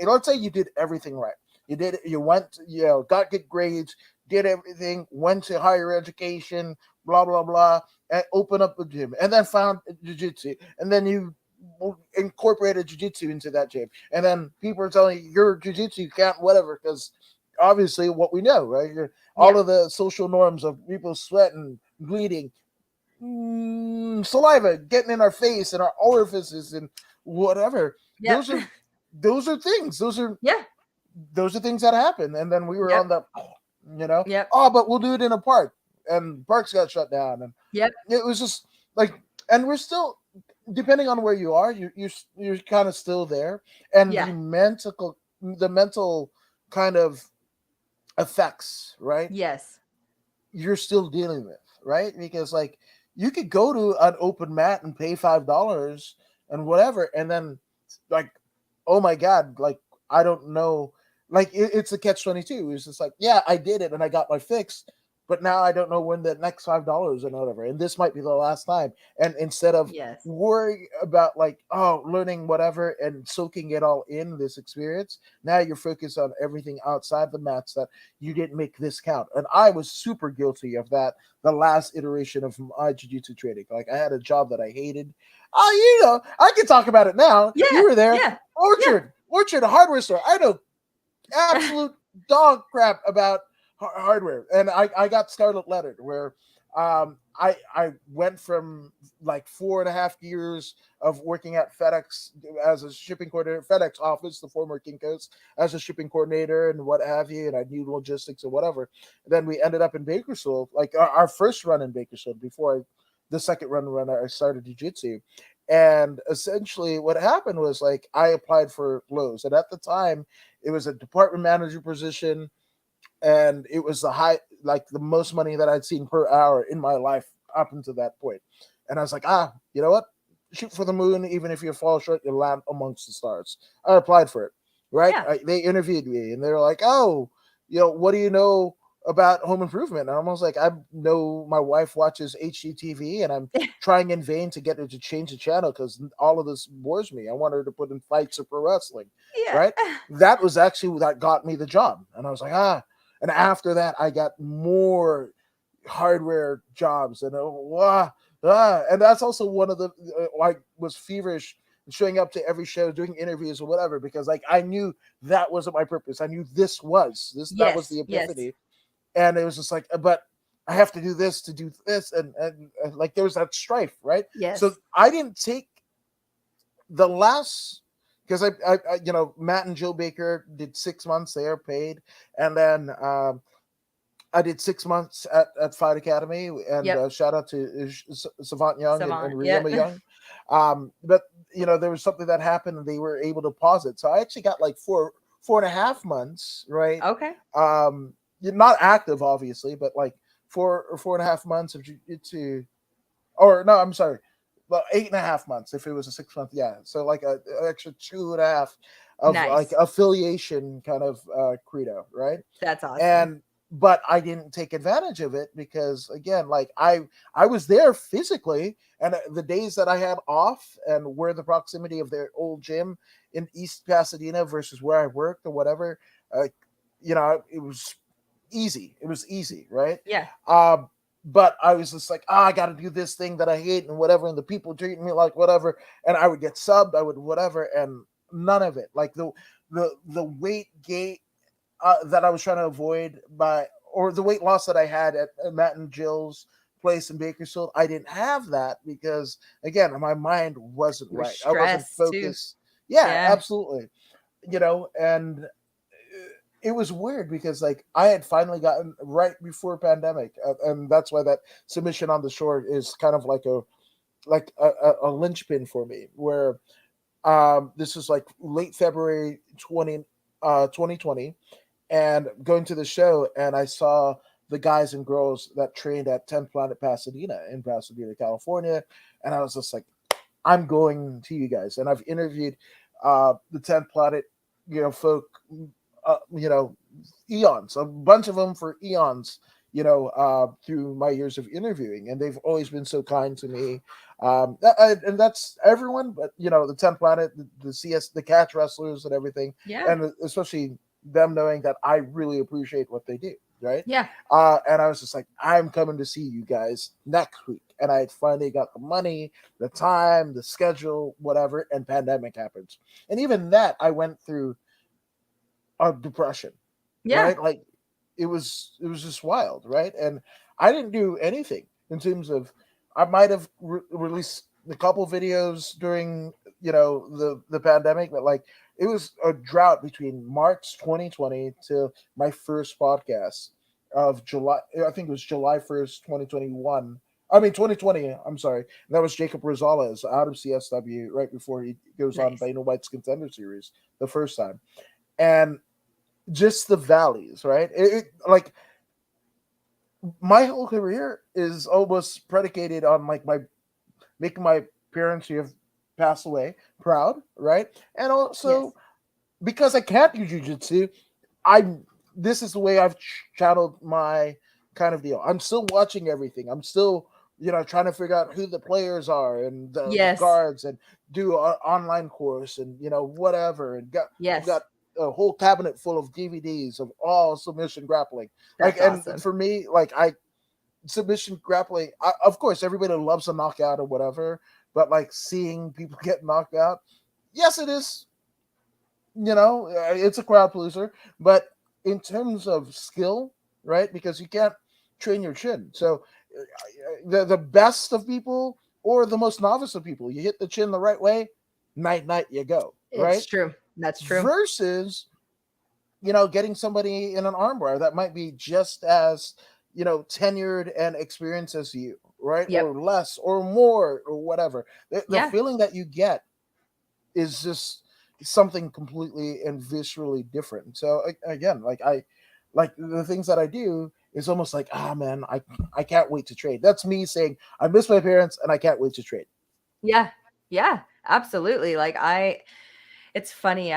let's say you did everything right. You went, got good grades, did everything, went to higher education, blah, blah, blah, and open up a gym, and then found jujitsu. And then you incorporated jujitsu into that gym. And then people are telling you your jujitsu can't, whatever, because obviously what we know, right? yeah, All of the social norms of people sweating, bleeding, saliva getting in our face and our orifices and whatever. yep, Those are things. yeah, Those are things that happen. And then we were yep, on the, yep, but we'll do it in a park, and parks got shut down, and yep, it was just like, and we're still, depending on where you are, you're kind of still there, and yeah, the mental kind of effects, right? yes, You're still dealing with, right? Because like you could go to an open mat and pay $5 and whatever, and then like, oh my god, like I don't know, like it's a catch 22. It's just like, yeah, I did it and I got my fix, but now I don't know when the next $5 and whatever, and this might be the last time. And instead of yes, worrying about like, oh, learning whatever and soaking it all in this experience, now you're focused on everything outside the mats that you didn't make this count. And I was super guilty of that the last iteration of my jiu-jitsu training. Like I had a job that I hated. Oh, I can talk about it now. You yeah, were there. yeah, yeah, Orchard, a hardware store. I know absolute dog crap about hardware, and I got scarlet lettered where I went from like 4.5 years of working at FedEx as a shipping coordinator, FedEx office, the former Kinkos, as a shipping coordinator and what have you, and I knew logistics and whatever. Then we ended up in Bakersfield, like our first run in Bakersfield before the second run I started jiu-jitsu. And essentially what happened was like I applied for Lowe's, and at the time it was a department manager position, and it was the high, like the most money that I'd seen per hour in my life up until that point. And I was like, you know what? Shoot for the moon. Even if you fall short, you land amongst the stars. I applied for it. right? Yeah. They interviewed me, and they were like, "Oh, what do you know about home improvement?" And I was like, "I know my wife watches HGTV, and I'm trying in vain to get her to change the channel because all of this bores me. I want her to put in fights or pro wrestling, Yeah. right?" That was actually that got me the job, and I was like, ah. And after that, I got more hardware jobs, and and that's also one of the I was feverish showing up to every show, doing interviews or whatever, because like I knew that wasn't my purpose. I knew that was Yes. the Yes. epiphany, and it was just like, but I have to do this to do this, and like there was that strife, right? So Yes. I didn't take the last because Matt and Joe Baker did 6 months there paid, and then I did 6 months at Fight Academy, and Yep. shout out to Savant Young and Savant. Yep. Riyama Young. But there was something that happened, and they were able to pause it. So I actually got like 4.5 months, right? Okay. Not active, obviously, but like 4.5 months of jiu-jitsu. Or no, I'm sorry, well, 8.5 months if it was a 6 month. Yeah, so like an extra 2.5 of like Nice. affiliation kind of credo, right? That's awesome. And but I didn't take advantage of it because again, like I was there physically, and the days that I had off and where the proximity of their old gym in East Pasadena versus where I worked or whatever, uh, it was easy. It was easy, right? Yeah. Um, but I was just like, I got to do this thing that I hate and whatever, and the people treating me like whatever, and I would get subbed, I would whatever, and none of it. Like the weight gate that I was trying to avoid or the weight loss that I had at Matt and Jill's place in Bakersfield, I didn't have that because again, my mind wasn't You were right. I wasn't stressed too. focused. Yeah, Yeah. absolutely. And it was weird because like I had finally gotten right before pandemic, and that's why that submission on the short is kind of like a linchpin for me. Where this is like late February 2020, and going to the show, and I saw the guys and girls that trained at 10 Planet Pasadena in Pasadena, California, and I was just like, I'm going to you guys, and I've interviewed the 10 Planet, folk, you know, eons, a bunch of them for eons, through my years of interviewing, and they've always been so kind to me. And that's everyone, but the 10 Planet, the CS, the catch wrestlers, and everything, Yeah. and especially them knowing that I really appreciate what they do, right? Yeah. And I was just like, I'm coming to see you guys next week, and I had finally got the money, the time, the schedule, whatever, and pandemic happens, and even that I went through a depression, Yeah. right? Like it was just wild, right? And I didn't do anything in terms of I might have released a couple videos during the pandemic, but like it was a drought between March 2020 to my first podcast of July. I think it was July 1st, 2021. I mean 2020. I'm sorry. And that was Jacob Rosales out of CSW right before he goes on Nice. Dana White's Contender Series the first time, and just the valleys, right? Like my whole career is almost predicated on like my making my parents who have passed away proud, right? And also Yes. because I can't do jujitsu, I'm this is the way I've channeled my kind of deal. I'm still watching everything. I'm still trying to figure out who the players are and the Yes. guards, and do an online course, and whatever, and I've Yes. got a whole cabinet full of DVDs of all submission grappling. Like, That's and awesome. for me, like I submission grappling, of course everybody loves a knockout or whatever, but like seeing people get knocked out, yes it is, it's a crowd pleaser, but in terms of skill, right? Because you can't train your chin. So the best of people or the most novice of people, you hit the chin the right way, night night you go, right? It's true. That's true. Versus getting somebody in an armbar that might be just as tenured and experienced as you, right? Yep. Or less or more or whatever. The Yeah. feeling that you get is just something completely and viscerally different. So again, like the things that I do is almost like, ah man, I can't wait to trade. That's me saying I miss my parents and I can't wait to trade. Yeah. Yeah. Absolutely. Like it's funny.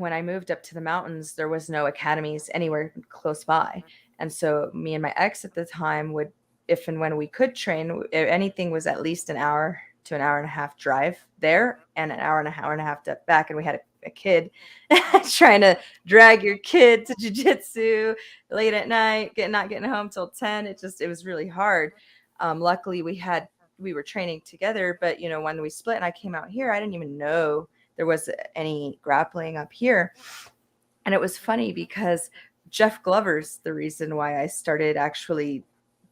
when I moved up to the mountains, there was no academies anywhere close by. And so me and my ex at the time would, if and when we could train, anything was at least an hour to an hour and a half drive there and an hour and a half back. And we had a kid trying to drag your kid to jiu-jitsu late at night, not getting home till 10. It was really hard. Luckily we were training together, but when we split and I came out here, I didn't even know there was any grappling up here. And it was funny because Jeff Glover's the reason why I started actually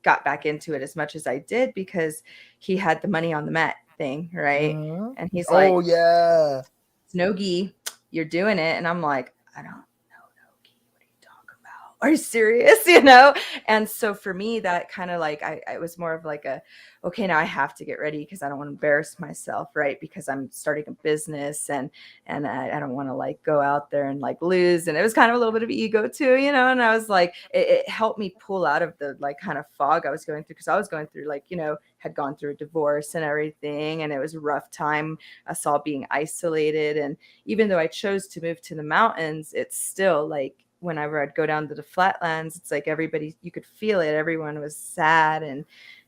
got back into it as much as I did, because he had the money on the mat thing, right? Mm-hmm. And he's like, Oh yeah. it's no gi, you're doing it. And I'm like, I don't know no gi. What are you talking about? Are you serious? And so for me, that kind of like I was more of like okay, now I have to get ready because I don't want to embarrass myself, right? Because I'm starting a business and I don't want to like go out there and like lose. And it was kind of a little bit of ego too, and I was like, it helped me pull out of the like kind of fog I was going through, because I was going through like, had gone through a divorce and everything, and it was a rough time. I saw being isolated, and even though I chose to move to the mountains, it's still like whenever I'd go down to the flatlands, it's like everybody, you could feel it. Everyone was sad and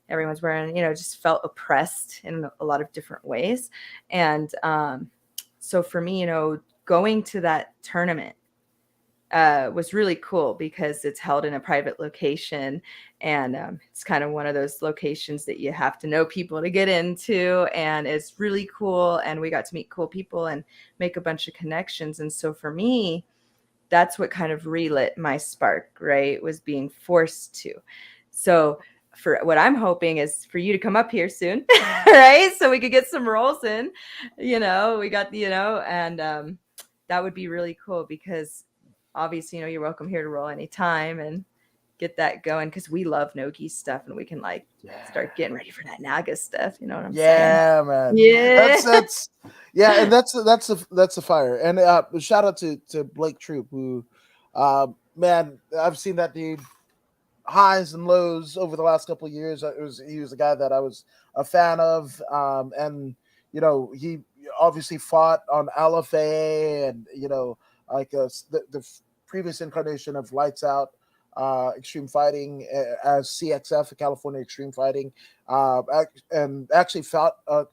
everyone's wearing, just felt oppressed in a lot of different ways. And so for me, going to that tournament was really cool because it's held in a private location, and it's kind of one of those locations that you have to know people to get into, and it's really cool. And we got to meet cool people and make a bunch of connections. And so for me, that's what kind of relit my spark, right? Was being forced to. So for what I'm hoping is for you to come up here soon, right? So we could get some rolls in, we got, and that would be really cool, because obviously, you're welcome here to roll anytime and get that going, because we love no-gi stuff, and we can like start getting ready for that Naga stuff. You know what I'm saying? Yeah, man. Yeah. That's yeah, and that's a fire. And shout out to Blake Troop, who man, I've seen that dude highs and lows over the last couple of years. He was a guy that I was a fan of, and he obviously fought on LFA, and like the previous incarnation of Lights Out, Extreme Fighting, as CXF, California Extreme Fighting, and actually fought a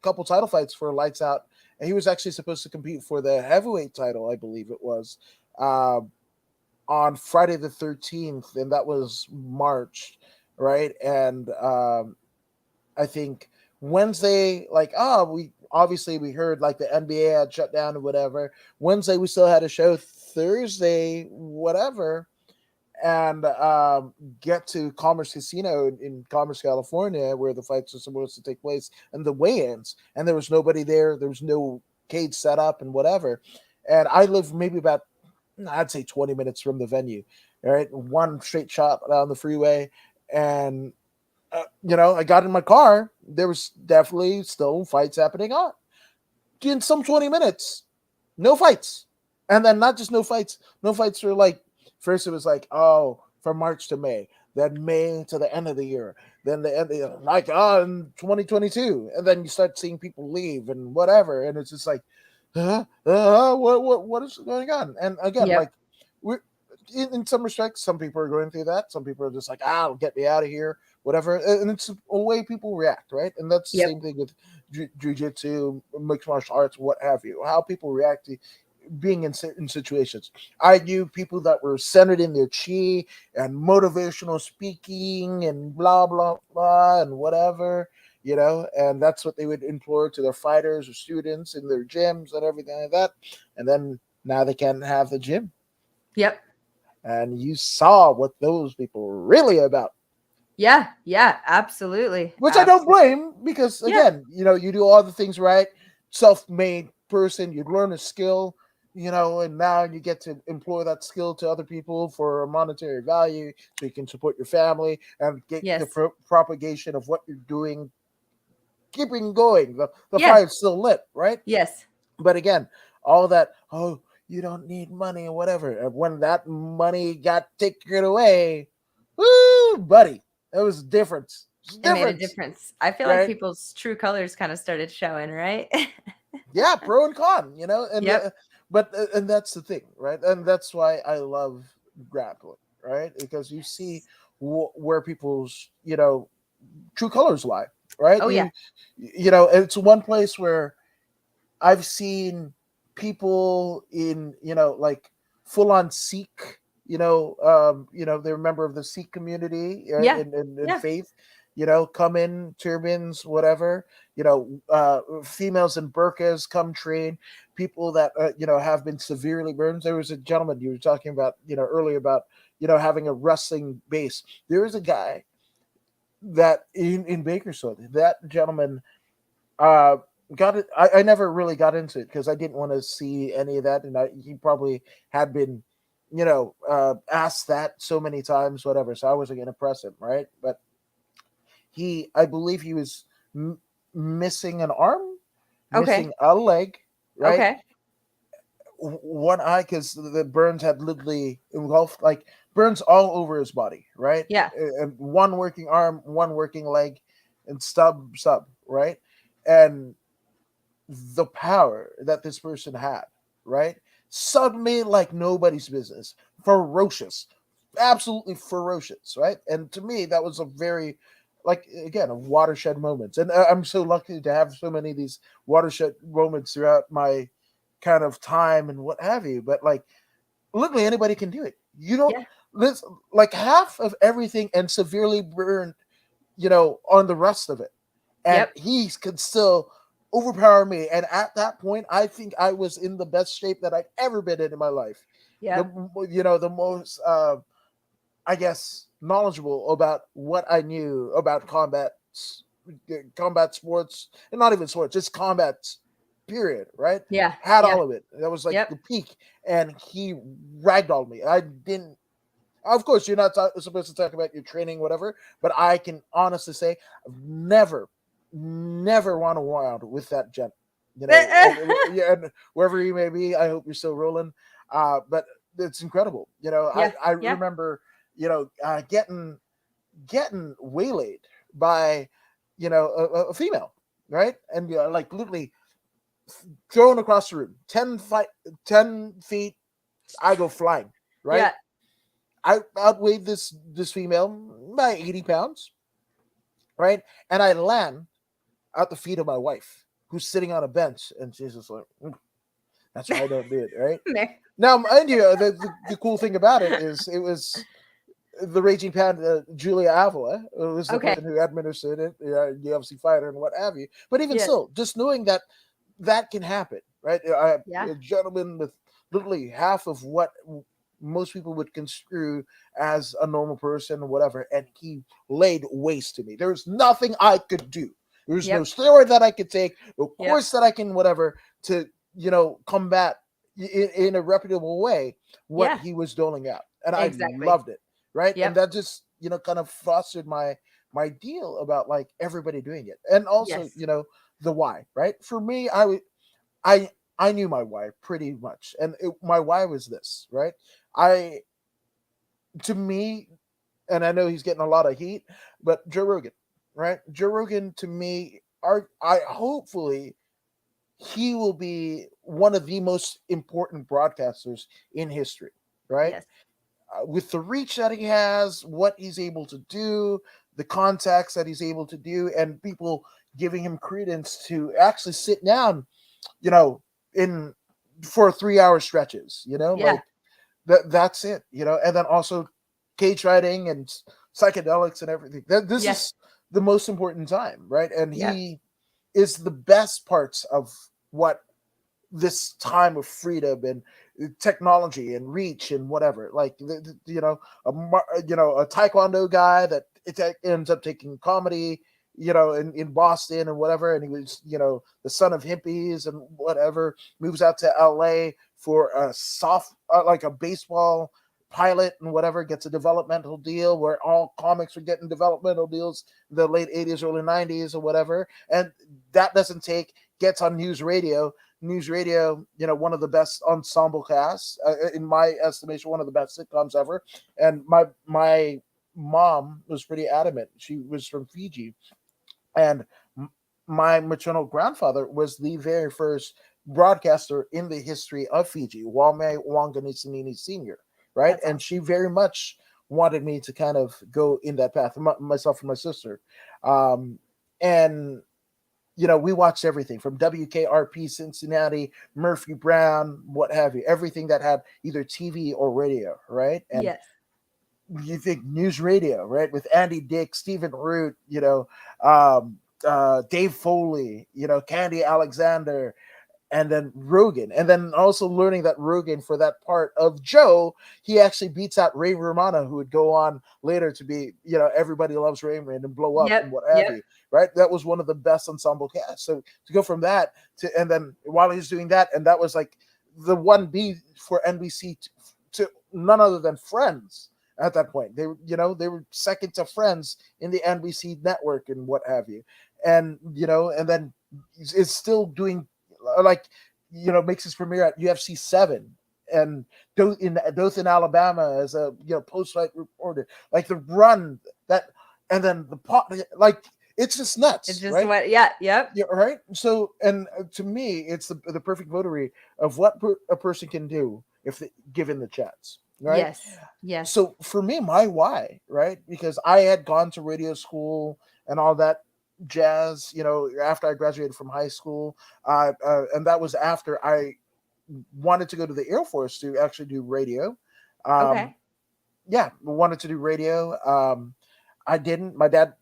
couple title fights for Lights Out, and he was actually supposed to compete for the heavyweight title, I believe it was. On Friday the 13th, and that was March, right? And I think Wednesday, like, we heard like the NBA had shut down or whatever. Wednesday, we still had a show. Thursday, whatever, and get to Commerce Casino in Commerce, California, where the fights are supposed to take place, and the weigh-ins, and there was nobody there. There was no cage set up and whatever. And I live maybe about, I'd say 20 minutes from the venue. All right, one straight shot down the freeway, and I got in my car. There was definitely still fights happening on. In some 20 minutes, no fights, and then not just no fights. No fights for like, first it was like, from March to May, then May to the end of the year, then the end, like, in 2022, and then you start seeing people leave and whatever, and it's just like, what is going on? And again, Yep. like, we're in some respects, some people are going through that. Some people are just like, get me out of here, whatever. And it's a way people react, right? And that's the Yep. same thing with jiu-jitsu, mixed martial arts, what have you. How people react to being in certain situations. I knew people that were centered in their chi and motivational speaking and blah blah blah and whatever, and that's what they would implore to their fighters or students in their gyms and everything like that. And then now they can't have the gym. Yep. And you saw what those people were really about. Yeah, absolutely. Which I don't blame, because again, you do all the things right, self-made person, you learn a skill, and now you get to employ that skill to other people for a monetary value, so you can support your family and get the propagation of what you're doing, keeping going. The fire's still lit, right? Yes. But again, all that, you don't need money or whatever. And when that money got taken away, woo, buddy, it was a difference. It made a difference. I feel like people's true colors kind of started showing, right? Yeah, pro and con, and but and that's the thing, right? And that's why I love grappling, right? Because you see where people's true colors lie, right? Oh yeah. It's one place where I've seen people in like full on Sikh, they're a member of the Sikh community Yeah. in Yeah. faith, come in turbans, whatever, females in burqas come train, people that have been severely burned. There was a gentleman you were talking about, earlier about having a wrestling base. There was a guy that in Bakersfield, that gentleman uh, got it. I never really got into it because I didn't want to see any of that, and he probably had been, asked that so many times, whatever. So I wasn't going to press him, right? But I believe he was missing an arm, Okay. missing a leg, right? Okay. One eye because the burns had literally engulfed, like burns all over his body, right? Yeah. And one working arm, one working leg, and sub, right? And the power that this person had, right? Suddenly, like nobody's business, ferocious, absolutely ferocious, right? And to me, that was a very, like, again, a watershed moment. And I'm so lucky to have so many of these watershed moments throughout my kind of time and what have you. But like, literally anybody can do it. You don't, Yeah. this, like half of everything and severely burned, on the rest of it, and Yep. he could still overpower me. And at that point, I think I was in the best shape that I've ever been in my life. The Yep. the most I guess knowledgeable about what I knew about combat sports, and not even sports, just combat. Period. Right? Yeah. Had Yeah. all of it. That was like Yep. the peak, and he ragdolled me. I didn't. Of course, you're not supposed to talk about your training, whatever. But I can honestly say, I've never won a round with that gent. Yeah, and wherever you may be, I hope you're still rolling. But it's incredible. Yeah. I Yeah. remember, getting waylaid by, a female, right? And like literally thrown across the room, 10 feet. I go flying, right? Yeah. I outweighed this female by 80 pounds, right? And I land at the feet of my wife, who's sitting on a bench, and she's just like, "That's why I don't do it." Right now, mind you, the cool thing about it is it was the Raging Panda, Julia Avila, who was the Okay. person who administered it, UFC fighter and what have you. But even Yes. still, just knowing that that can happen, right? Yeah. A gentleman with literally half of what most people would construe as a normal person or whatever, and he laid waste to me. There was nothing I could do. There was no Yep. steroid that I could take, no Yep. course that I can whatever to combat in a reputable way what Yeah. he was doling out, and I Exactly. loved it, right? And Yep. that just kind of fostered my deal about like everybody doing it, and also Yes. the why, right? For me, I knew my why pretty much, and my why was this, right? I to me, and I know he's getting a lot of heat, but Joe Rogan, right? Joe Rogan to me, I hopefully he will be one of the most important broadcasters in history, right? Yes. With the reach that he has, what he's able to do, the contacts that he's able to do, and people giving him credence to actually sit down, you know, in for 3 hour stretches, Yeah. like that's it, and then also cage fighting and psychedelics and everything. This Yes. is the most important time, right? And Yep. he is the best parts of what this time of freedom and technology and reach and whatever. Like a taekwondo guy that ends up taking comedy, in Boston and whatever, and he was the son of hippies and whatever. Moves out to L.A. for a soft like a baseball pilot and whatever, gets a developmental deal where all comics were getting developmental deals in the late 80s, early 90s or whatever, and that doesn't take, gets on news radio, one of the best ensemble casts, in my estimation, one of the best sitcoms ever. And my mom was pretty adamant. She was from Fiji, and my maternal grandfather was the very first broadcaster in the history of Fiji, Wame Wanganisanini Sr., right? That's And she awesome. very much wanted me to kind of go in that path, myself and my sister. Um, and we watched everything from WKRP Cincinnati, Murphy Brown, what have you, everything that had either TV or radio, right? And Yes. you think news radio, right? With Andy Dick, Stephen Root, um, Dave Foley, Candy Alexander, and then Rogan, and then also learning that Rogan, for that part of Joe, he actually beats out Ray Romano, who would go on later to be, everybody loves Raymond and blow up and Yep. what have Yep. you, right? That was one of the best ensemble casts. So to go from that to, and then while he's doing that, and that was like the 1B for NBC to none other than Friends. At that point, they were second to Friends in the NBC network and what have you, and then it's still doing, like, makes his premiere at UFC 7 and in Dothan, Alabama, as a post fight reporter, like the run that, and then the pot, like, it's just It's nuts, just right? what, yeah, yep. Yeah, right. So, and to me, it's the perfect votary of what a person can do if given the chance, right? Yes. Yes. So for me, my why, right? Because I had gone to radio school and all that jazz, after I graduated from high school, and that was after I wanted to go to the Air Force to actually do radio. Um, Okay. yeah, wanted to do radio. I didn't. My dad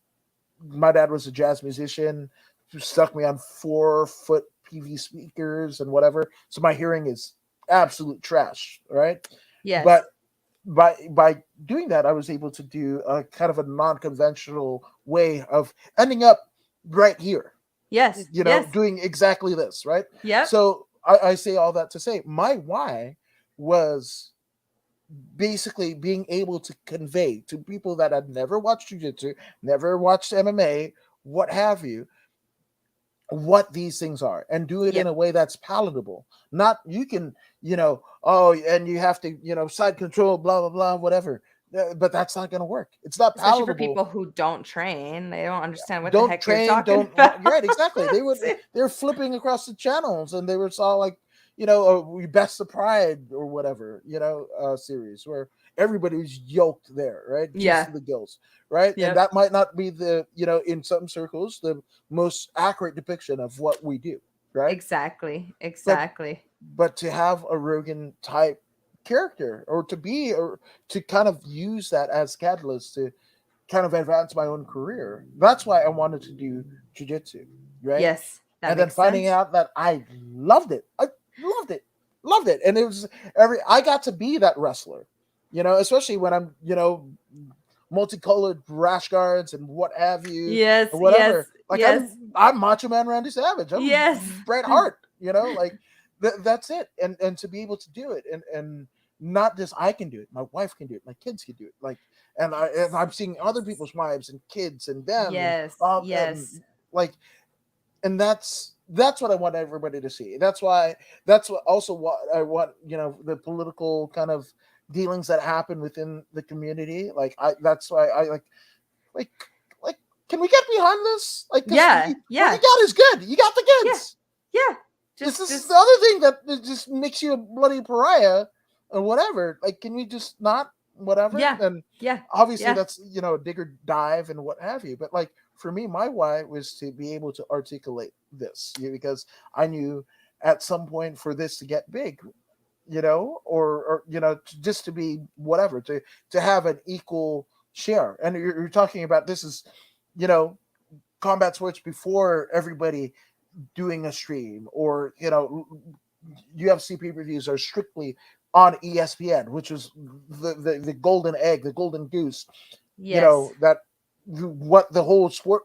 was a jazz musician who stuck me on 4-foot PV speakers and whatever. So my hearing is absolute trash, right? But Yes. by doing that, I was able to do a kind of a non-conventional way of ending up right here, Yes. Yes. doing exactly this, right? Yep. So I say all that to say my why was basically being able to convey to people that had never watched jiu-jitsu, never watched MMA, what have you, what these things are, and do it in Yep. a way that's palatable. Not you can, oh, and you have to, side control, blah blah blah, whatever. But that's not going to work. It's not Especially for palatable. people who don't train, they don't understand what the Don't heck you're train, talking don't. about. You're right, exactly. They're flipping across the channels, and they were saw like, we best of pride or whatever, series where everybody was yoked there, right, juice Yeah. to the gills, right, and Yep. that might not be the, in some circles, the most accurate depiction of what we do, right, Exactly. but Exactly. to have a Rogan type character, or to be, or to kind of use that as catalyst to kind of advance my own career. That's why I wanted to do jujitsu, right? Yes. That And then makes finding sense. out that I loved it. I loved it. Loved it. And it was I got to be that wrestler, especially when I'm, multicolored rash guards and what have you, Yes. or Yes. whatever. Like Yes. I'm Macho Man Randy Savage. I'm Yes. Bret Hart, like that's it. And to be able to do it, and not just I can do it, my wife can do it, my kids can do it. Like, and I'm seeing other people's wives and kids and them and Yes. and Yes. like, and that's what I want everybody to see. That's what also what I want, the political kind of dealings that happen within the community. Like, that's why I like like can we get behind this? Like, because Yeah. what you Yeah. got is good. You got the Yeah. goods. Yeah. This is the Just other thing that just makes you a bloody pariah or whatever. Like, can we just not whatever? yeah. And Yeah. obviously Yeah. that's, a digger dive and what have you. But like for me, my why was to be able to articulate this, because I knew at some point for this to get big, or just to be whatever, to have an equal share. And you're talking about this is, you know, combat sports before everybody doing a stream, or UFC pay-per-views are strictly on ESPN, which is the golden egg, the golden goose, Yes. that what the whole sport,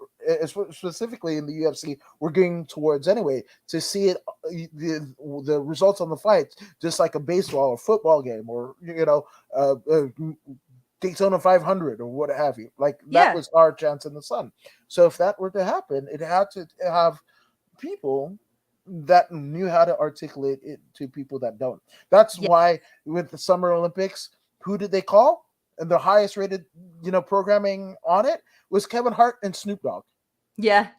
specifically in the UFC, we're going towards anyway, to see it, the results on the fights, just like a baseball or football game, or Daytona 500 or what have you. Like, that Yeah. was our chance in the sun. So if that were to happen, it had to have people that knew how to articulate it to people that don't. That's Yeah. why with the Summer Olympics, who did they call? And the highest rated, programming on it was Kevin Hart and Snoop Dogg, Yeah.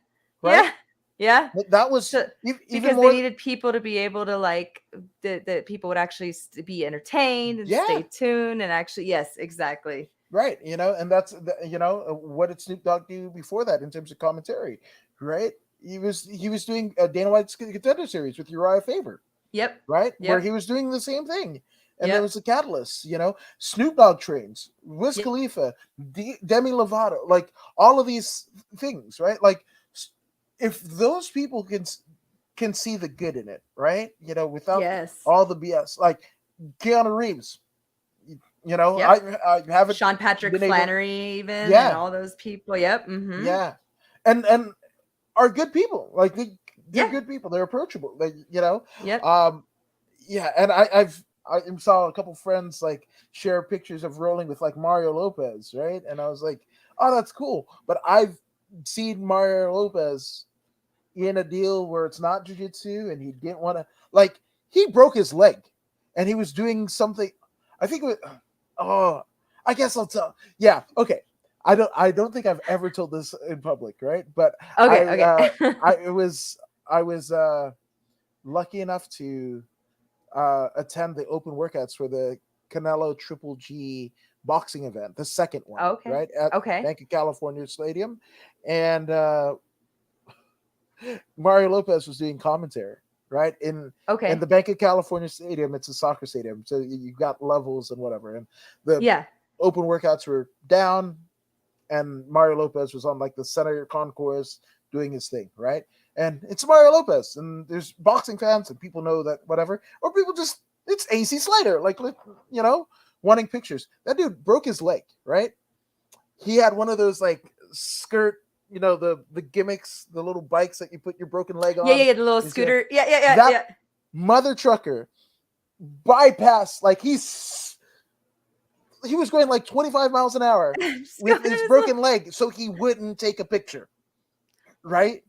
right? Yeah. Yeah. That was So even because they more. needed people to be able to like that people would actually be entertained and Yeah, stay tuned and actually yes, exactly. right. And that's what did Snoop Dogg do before that in terms of commentary, right? He was doing a Dana White's Contender Series with Uriah Faber, Yep. right? Where Yep. he was doing the same thing. And there Yep. was the catalyst, Snoop Dogg trains, Wiz Yep. Khalifa, Demi Lovato, like all of these things, right? Like if those people can see the good in it, right? Without Yes. all the BS, like Keanu Reeves, Yep. I haven't Sean Patrick been able, Flannery even and yeah, all those people. Yep. Mhm. yeah, and are good people, like they're Yeah. good people, they're approachable, like Yep. um yeah, and I saw a couple friends like share pictures of rolling with like Mario Lopez, right? And I was like, oh, that's cool. But I've seen Mario Lopez in a deal where it's not jujitsu, and he didn't want to, like, he broke his leg, and he was doing something. I think it was, oh, I guess I'll tell. Yeah, okay. I don't think I've ever told this in public, right? But Okay. I Okay. I was lucky enough to attend the open workouts for the Canelo Triple G boxing event, the second one, Okay. right, at Okay. Bank of California Stadium, and Mario Lopez was doing commentary, right, in Okay. the Bank of California Stadium. It's a soccer stadium, so you've got levels and whatever, and the Yeah. open workouts were down, and Mario Lopez was on like the center concourse doing his thing, right? And it's Mario Lopez, and there's boxing fans, and people know that whatever, or people just it's AC Slater, like wanting pictures. That dude broke his leg, right? He had one of those like skirt, the gimmicks, the little bikes that you put your broken leg Yeah. Yeah. on. Yeah. The little Is there scooter. Yeah. Yeah. Yeah. that Yeah. mother trucker bypassed, like he was going like 25 miles an hour Just going with his broken leg so he wouldn't take a picture, right?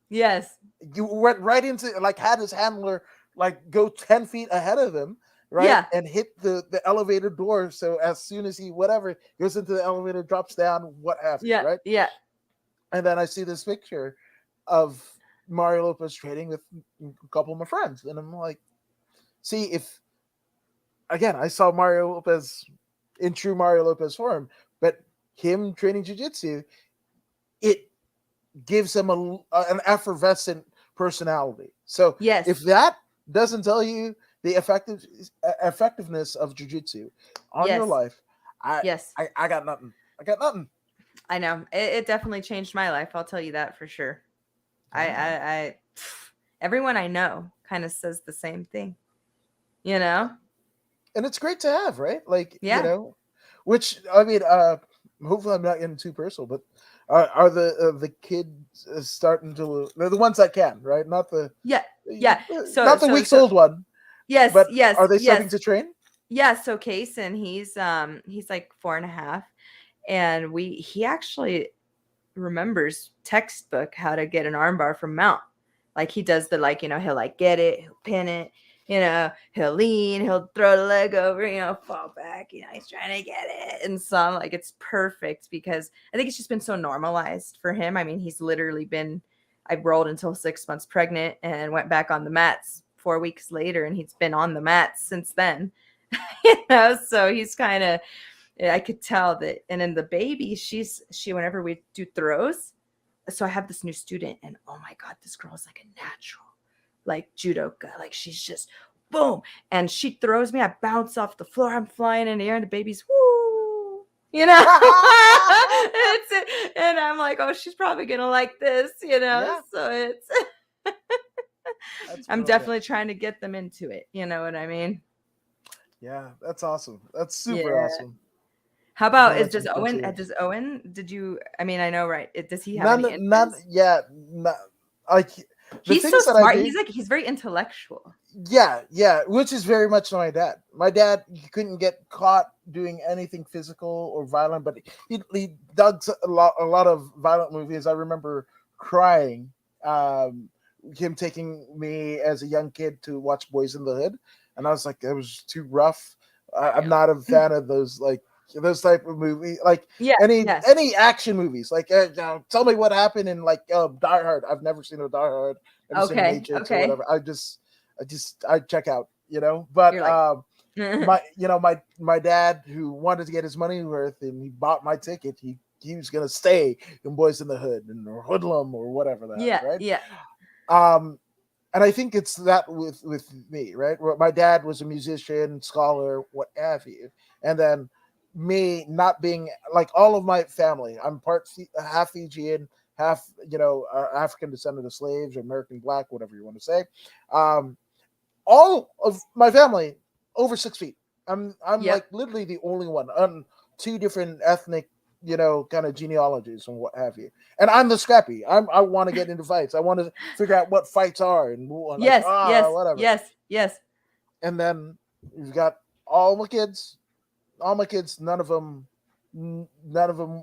Yes. You went right into, like, had his handler like go 10 feet ahead of him, right? Yeah. And hit the elevator door. So as soon as he whatever goes into the elevator, drops down, what have you, Yeah. right? Yeah. And then I see this picture of Mario Lopez training with a couple of my friends. And I'm like, see, if again, I saw Mario Lopez in true Mario Lopez form, but him training jiu-jitsu, it gives him an effervescent personality. So if Yes. that doesn't tell you the effectiveness of jiu-jitsu on your Yes. life, I, Yes. I got nothing. I got nothing. I know. It definitely changed my life. I'll tell you that for sure. Yeah. I everyone I know kind of says the same thing. You know? And it's great to have, right? Like, Yeah. which I mean, hopefully I'm not getting too personal, but are the kids starting to? They're the ones that can, right? Yeah. Yeah. So Not the so weeks so old one, yes, but yes, are they starting yes. to train? Yeah, so Kason, he's like 4.5, and he actually remembers textbook how to get an armbar from mount. Like he does the like, he'll like get it, he'll pin it, he'll lean, he'll throw the leg over, fall back, he's trying to get it. And so I'm like, it's perfect because I think it's just been so normalized for him. I mean, he's literally been, I rolled until 6 months pregnant and went back on the mats 4 weeks later, and he's been on the mats since then. So he's kind of, I could tell that. And then the baby, she whenever we do throws, so I have this new student, and oh my god, this girl is like a natural, like judoka, like she's just boom, and she throws me, I bounce off the floor, I'm flying in the air, and the baby's woo, it's, and I'm like, oh, she's probably gonna like this, Yeah, so it's that's I'm brilliant. definitely trying to get them into it, you know what I mean? Yeah, that's awesome. That's super Yeah. awesome. How As about long is as does you Owen? continue. Did you? I mean, I know, right? Does he have any None. interest? Yeah, like the He's so things that I smart. do. He's very intellectual. Yeah, which is very much my dad. My dad, he couldn't get caught doing anything physical or violent, but he dug a lot of violent movies. I remember crying, um, him taking me as a young kid to watch Boys in the Hood, and I was like, it was too rough. I'm Yeah. not a fan of those like those type of movie, like Yeah. any Yes. any action movies. Like, tell me what happened in like Die Hard. I've never seen a Die Hard, never seen a Okay. Matrix or Okay. whatever. I check out, But You're like, my dad, who wanted to get his money worth, and he bought my ticket. He was gonna stay in Boys in the Hood or Hoodlum or whatever that, yeah. right? Yeah. Um, and I think it's that with me, right? Where my dad was a musician, scholar, what have you, and then me not being like all of my family. I'm half Fijian, half African descendant of slaves, or American black, whatever you want to say. Um, all of my family over 6 feet. I'm like Yep. literally the only one on two different ethnic, kind of genealogies and what have you. And I'm the scrappy. I want to get into fights. I want to figure out what fights are and like Yes. Yes. whatever. Yes. Yes. And then you've got all my kids. All my kids. None of them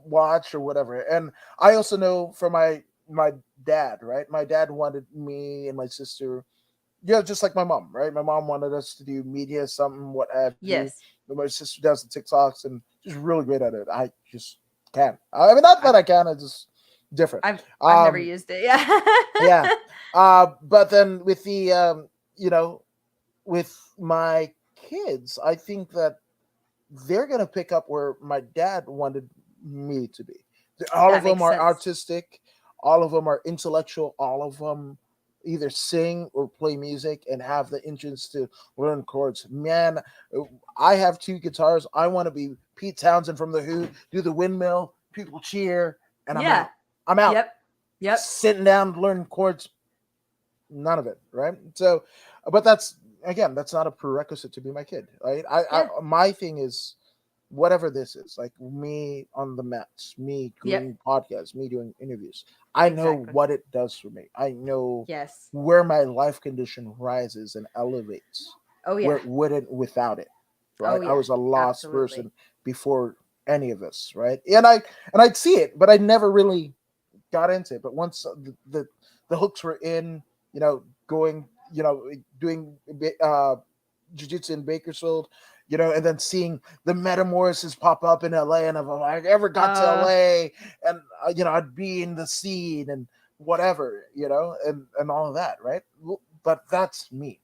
watch or whatever. And I also know from my dad, right? My dad wanted me and my sister, just like my mom, right? My mom wanted us to do media, something, what have you. Yes. But my sister does the TikToks and she's really great at it. I just can't. I mean, not I, that I can. It's just different. I've never used it. Yeah. Yeah. But then with the with my kids, I think that they're gonna pick up where my dad wanted me to be. All of That them makes are sense. artistic, all of them are intellectual, all of them either sing or play music and have the interest to learn chords. Man, I have two guitars. I want to be Pete Townsend from the Who, do the windmill, people cheer, and I'm Yeah. out. I'm out. Yep. Yep. Sitting down, learning chords, none of it, right? So, but that's not a prerequisite to be my kid, right? Yeah. My thing is whatever this is, like me on the mats, me Yep. doing podcasts, me doing interviews. I know Exactly. what it does for me. I know Yes. where my life condition rises and elevates, Oh where yeah. it wouldn't without it, Oh right? I yeah. was a lost Absolutely. person before any of this, right? And I'd see it, but I never really got into it. But once the hooks were in, going, doing jiu-jitsu in Bakersfield, and then seeing the metamorphoses pop up in LA, and if I ever got to Uh. LA, and I'd be in the scene and whatever, and all of that, right? But that's me.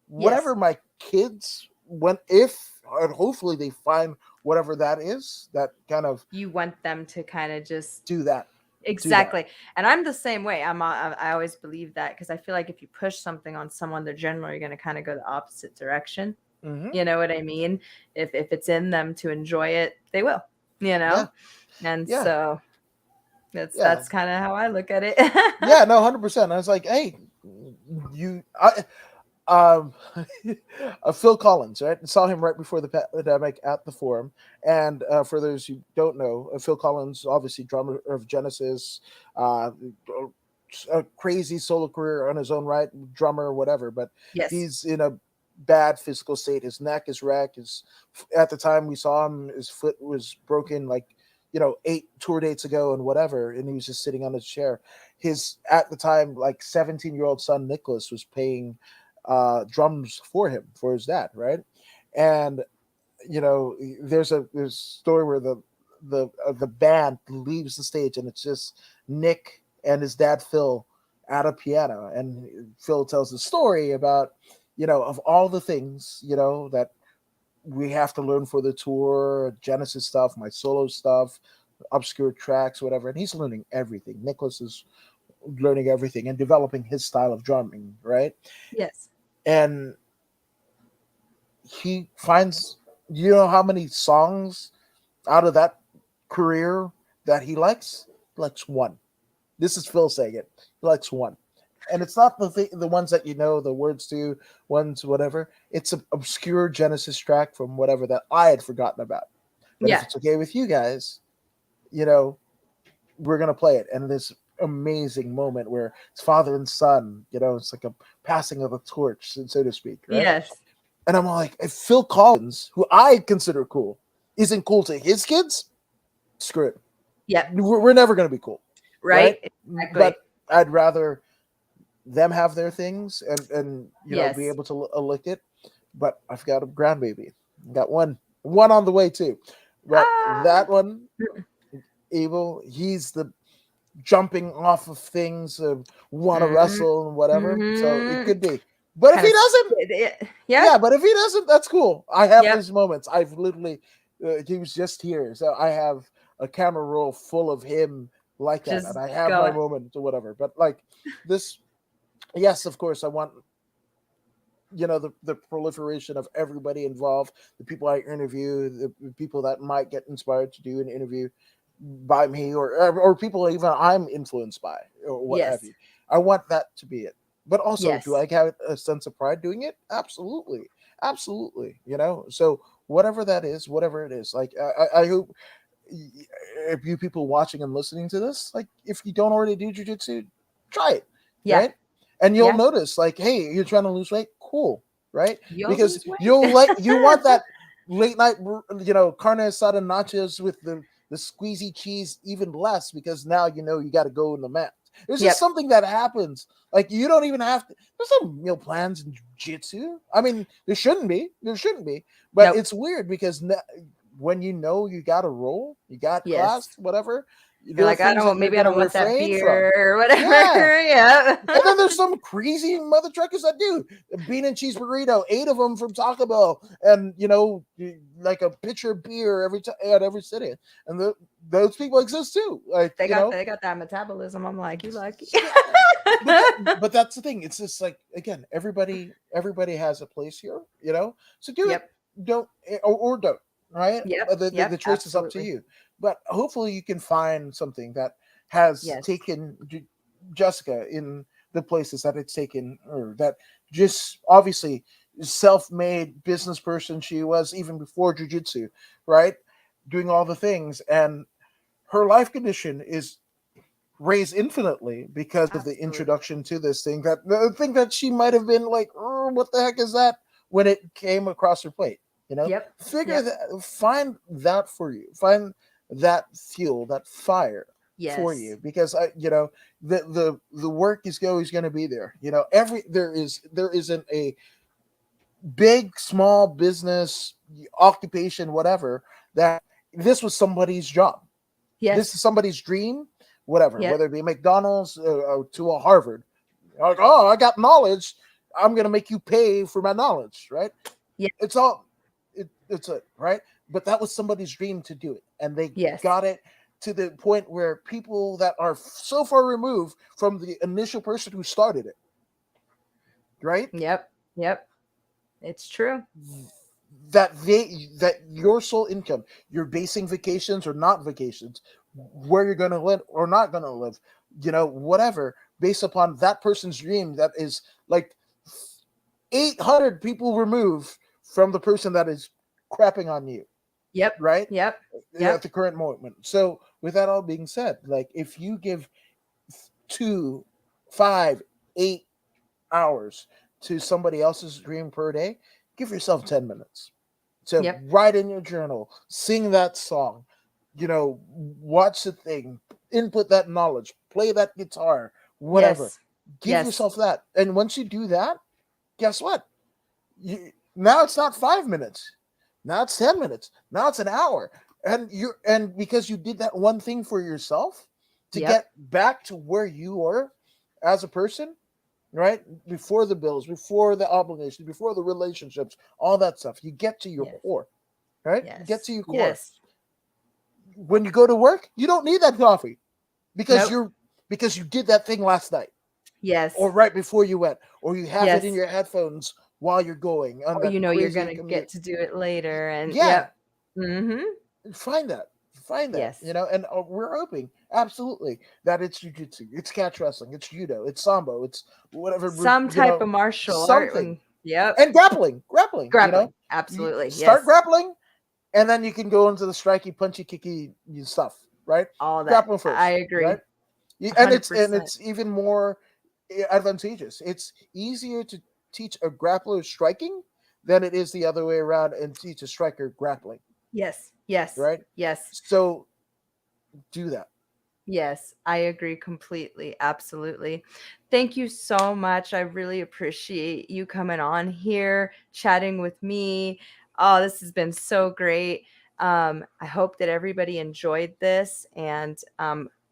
Whatever Yes. my kids, when if and hopefully they find whatever that is, that kind of You want them to kind of just do that, do that. exactly. And I'm the same way. I always believe that because I feel like if you push something on someone, they're generally going to kind of go the opposite direction. Hmm. You know what I mean? If it's in them to enjoy it, they will. You Yeah, know? And yeah, so yeah. that's kind of how I look at it. Yeah, no, 100%. I was like, hey, you, um, Phil Collins, right? Saw him right before the pandemic at the Forum. And for those who don't know, Phil Collins, obviously drummer of Genesis, uh, a crazy solo career on his own right, drummer, whatever. But Yes. he's in a bad physical state. His neck is wrecked. At the time we saw him, his foot was broken, like 8 tour dates ago and whatever, and he was just sitting on his chair. His at the time like 17-year-old son Nicholas was paying drums for him for his dad, right? And there's a story where the band leaves the stage and it's just Nick and his dad Phil at a piano, and Phil tells the story about of all the things that we have to learn for the tour, Genesis stuff, my solo stuff, obscure tracks, whatever. And he's learning everything. Nicholas is learning everything and developing his style of drumming, right? Yes. And he finds, how many songs out of that career that he likes? He likes one. This is Phil saying it. He likes one. And it's not the ones that the words to, ones whatever. It's an obscure Genesis track from whatever that I had forgotten about. But if Yeah. it's okay with you guys, you know, we're gonna play it. And this amazing moment where it's father and son, it's like a passing of a torch, so to speak, right? Yes. And I'm like, if Phil Collins, who I consider cool, isn't cool to his kids, screw it. Yep. We're never gonna be cool, right? Right? Exactly. But I'd rather them have their things and be Yes. able to lick it. But I've got a grandbaby. Got one on the way too. But Ah. that one, Abel, he's the jumping off of things, want to Mm-hmm. wrestle and whatever. So it Mm-hmm. could be. But if Kind he of. doesn't, Yeah. yeah, but if he doesn't, that's cool. I have Yep. those moments. I've literally, he was just here, so I have a camera roll full of him like that, and Just I have my go. moment or whatever. But like this, yes, of course, I want the proliferation of everybody involved, the people I interview, the people that might get inspired to do an interview by me, or people even I'm influenced by, or what have Yes. you. I want that to be it. But also, do Yes. I have a sense of pride doing it? Absolutely, absolutely. So whatever that is, whatever it is, like I hope if you people watching and listening to this, like if you don't already do jujitsu, try it, Yeah. right? And you'll Yeah. notice, like, hey, you're trying to lose weight, cool, right? You'll Because lose weight. you want that late night, carne asada nachos with the squeezy cheese even less because now you got to go in the mat. There's just Yep. something that happens. Like you don't even have to. There's no meal plans in jiu-jitsu. I mean, there shouldn't be. There shouldn't be. But Nope. it's weird because when you got to roll, you got class, Yes. whatever. You're There are like, I things that don't, you're maybe I gonna don't want that refrain from. beer or Yeah, whatever. Yeah. and then there's some crazy mother truckers that do a bean and cheese burrito, 8 of them from Taco Bell, and like a pitcher of beer every time at every city, and those people exist too. Like They got that metabolism. I'm like, you lucky. yeah, but that's the thing. It's just like again, everybody has a place here, So do it, Yep. don't or don't, right? Yep. But the Yep. choice is up to Absolutely. you. But hopefully, you can find something that has Yes. taken Jessica in the places that it's taken her. That just obviously self-made business person she was even before jujitsu, right? Doing all the things, and her life condition is raise infinitely because of the Absolutely. introduction to this thing that the thing that she might have been like, oh, what the heck is that when it came across her plate, Yep. figure Yep. that, find that for you, find that fuel, that fire for Yes. you, because the work is always going to be there. Every there isn't a big small business occupation whatever that this was somebody's job, this is Yes. somebody's dream, whatever, Yep. whether it be McDonald's to a Harvard. Like, oh, I got knowledge. I'm going to make you pay for my knowledge, right? Yep. It's all, it's it, right? But that was somebody's dream to do it. And they Yes. got it to the point where people that are so far removed from the initial person who started it, right? Yep. Yep. It's true. That your sole income, you're basing vacations or not vacations, where you're going to live or not going to live, whatever, based upon that person's dream that is like 800 people removed from the person that is crapping on you, Yep. right? Yep. At Yep. the current moment. So with that all being said, like if you give 2, 5, 8 hours to somebody else's dream per day, give yourself 10 minutes. So Yep. write in your journal, sing that song, watch the thing, input that knowledge, play that guitar, whatever. Yes. Give Yes. yourself that. And once you do that, guess what? Now it's not 5 minutes. Now it's 10 minutes. Now it's an hour. And because you did that one thing for yourself to Yep. get back to where you were as a person, right? Before the bills, before the obligations, before the relationships, all that stuff. You get to your Yes. core, right? Get Yes. to your core. Yes. When you go to work, you don't need that coffee because Nope. you did that thing last night or Yes. right before you went, or you have it in Yes. your headphones while you're going on Or that you're crazy gonna commute. get to do it later, and Yeah, yep. Mm-hmm. find that. Find that, Yes. and we're hoping absolutely that it's jujitsu, it's catch wrestling, it's judo, it's sambo, it's whatever, Some type of martial art. something. And yep. And grappling, Grappling. you Absolutely. start Yes. grappling, and then you can go into the striky, punchy, kicky stuff, right? All that. Grappling I first, right? agree. And it's 100%. even more advantageous. It's easier to teach a grappler striking than it is the other way around and teach a striker grappling, Yes. Yes. right? Yes. So do that. Yes, I agree completely. Absolutely. Thank you so much. I really appreciate you coming on here, chatting with me. Oh, this has been so great. I hope that everybody enjoyed this, and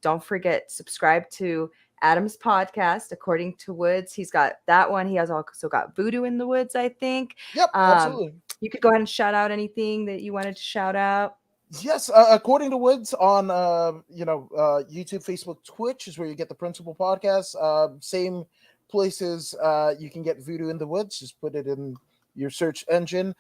don't forget, subscribe to Adam's podcast, According to Woods. He's got that one. He has also got Voodoo in the Woods, I think. Yep, absolutely. You could go ahead and shout out anything that you wanted to shout out. Yes, according to Woods on YouTube, Facebook, Twitch is where you get the principal podcast. Same places you can get Voodoo in the Woods. Just put it in your search engine.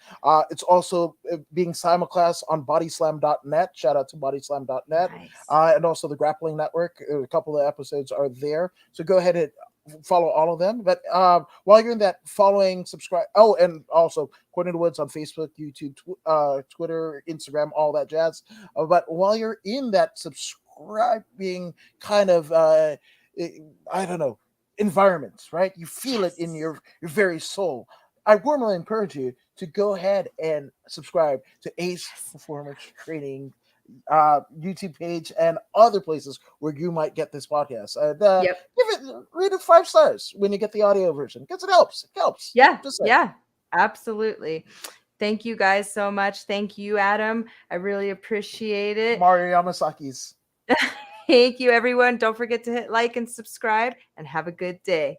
It's also being simulcast on bodyslam.net. Shout out to bodyslam.net. Nice. And also the Grappling Network. A couple of episodes are there. So go ahead and follow all of them. But while you're in that, following, subscribe. Oh, and also According to Woods on Facebook, YouTube, Twitter, Instagram, all that jazz. But while you're in that subscribing kind of, I don't know, environment, right? You feel it in your very soul. I warmly encourage you to go ahead and subscribe to Ace Performance Training YouTube page and other places where you might get this podcast. Yep. Read it 5 stars when you get the audio version because it helps. It helps. Yeah. Yeah. Absolutely. Thank you guys so much. Thank you, Adam. I really appreciate it. Mario Yamasaki's. Thank you, everyone. Don't forget to hit like and subscribe, and have a good day.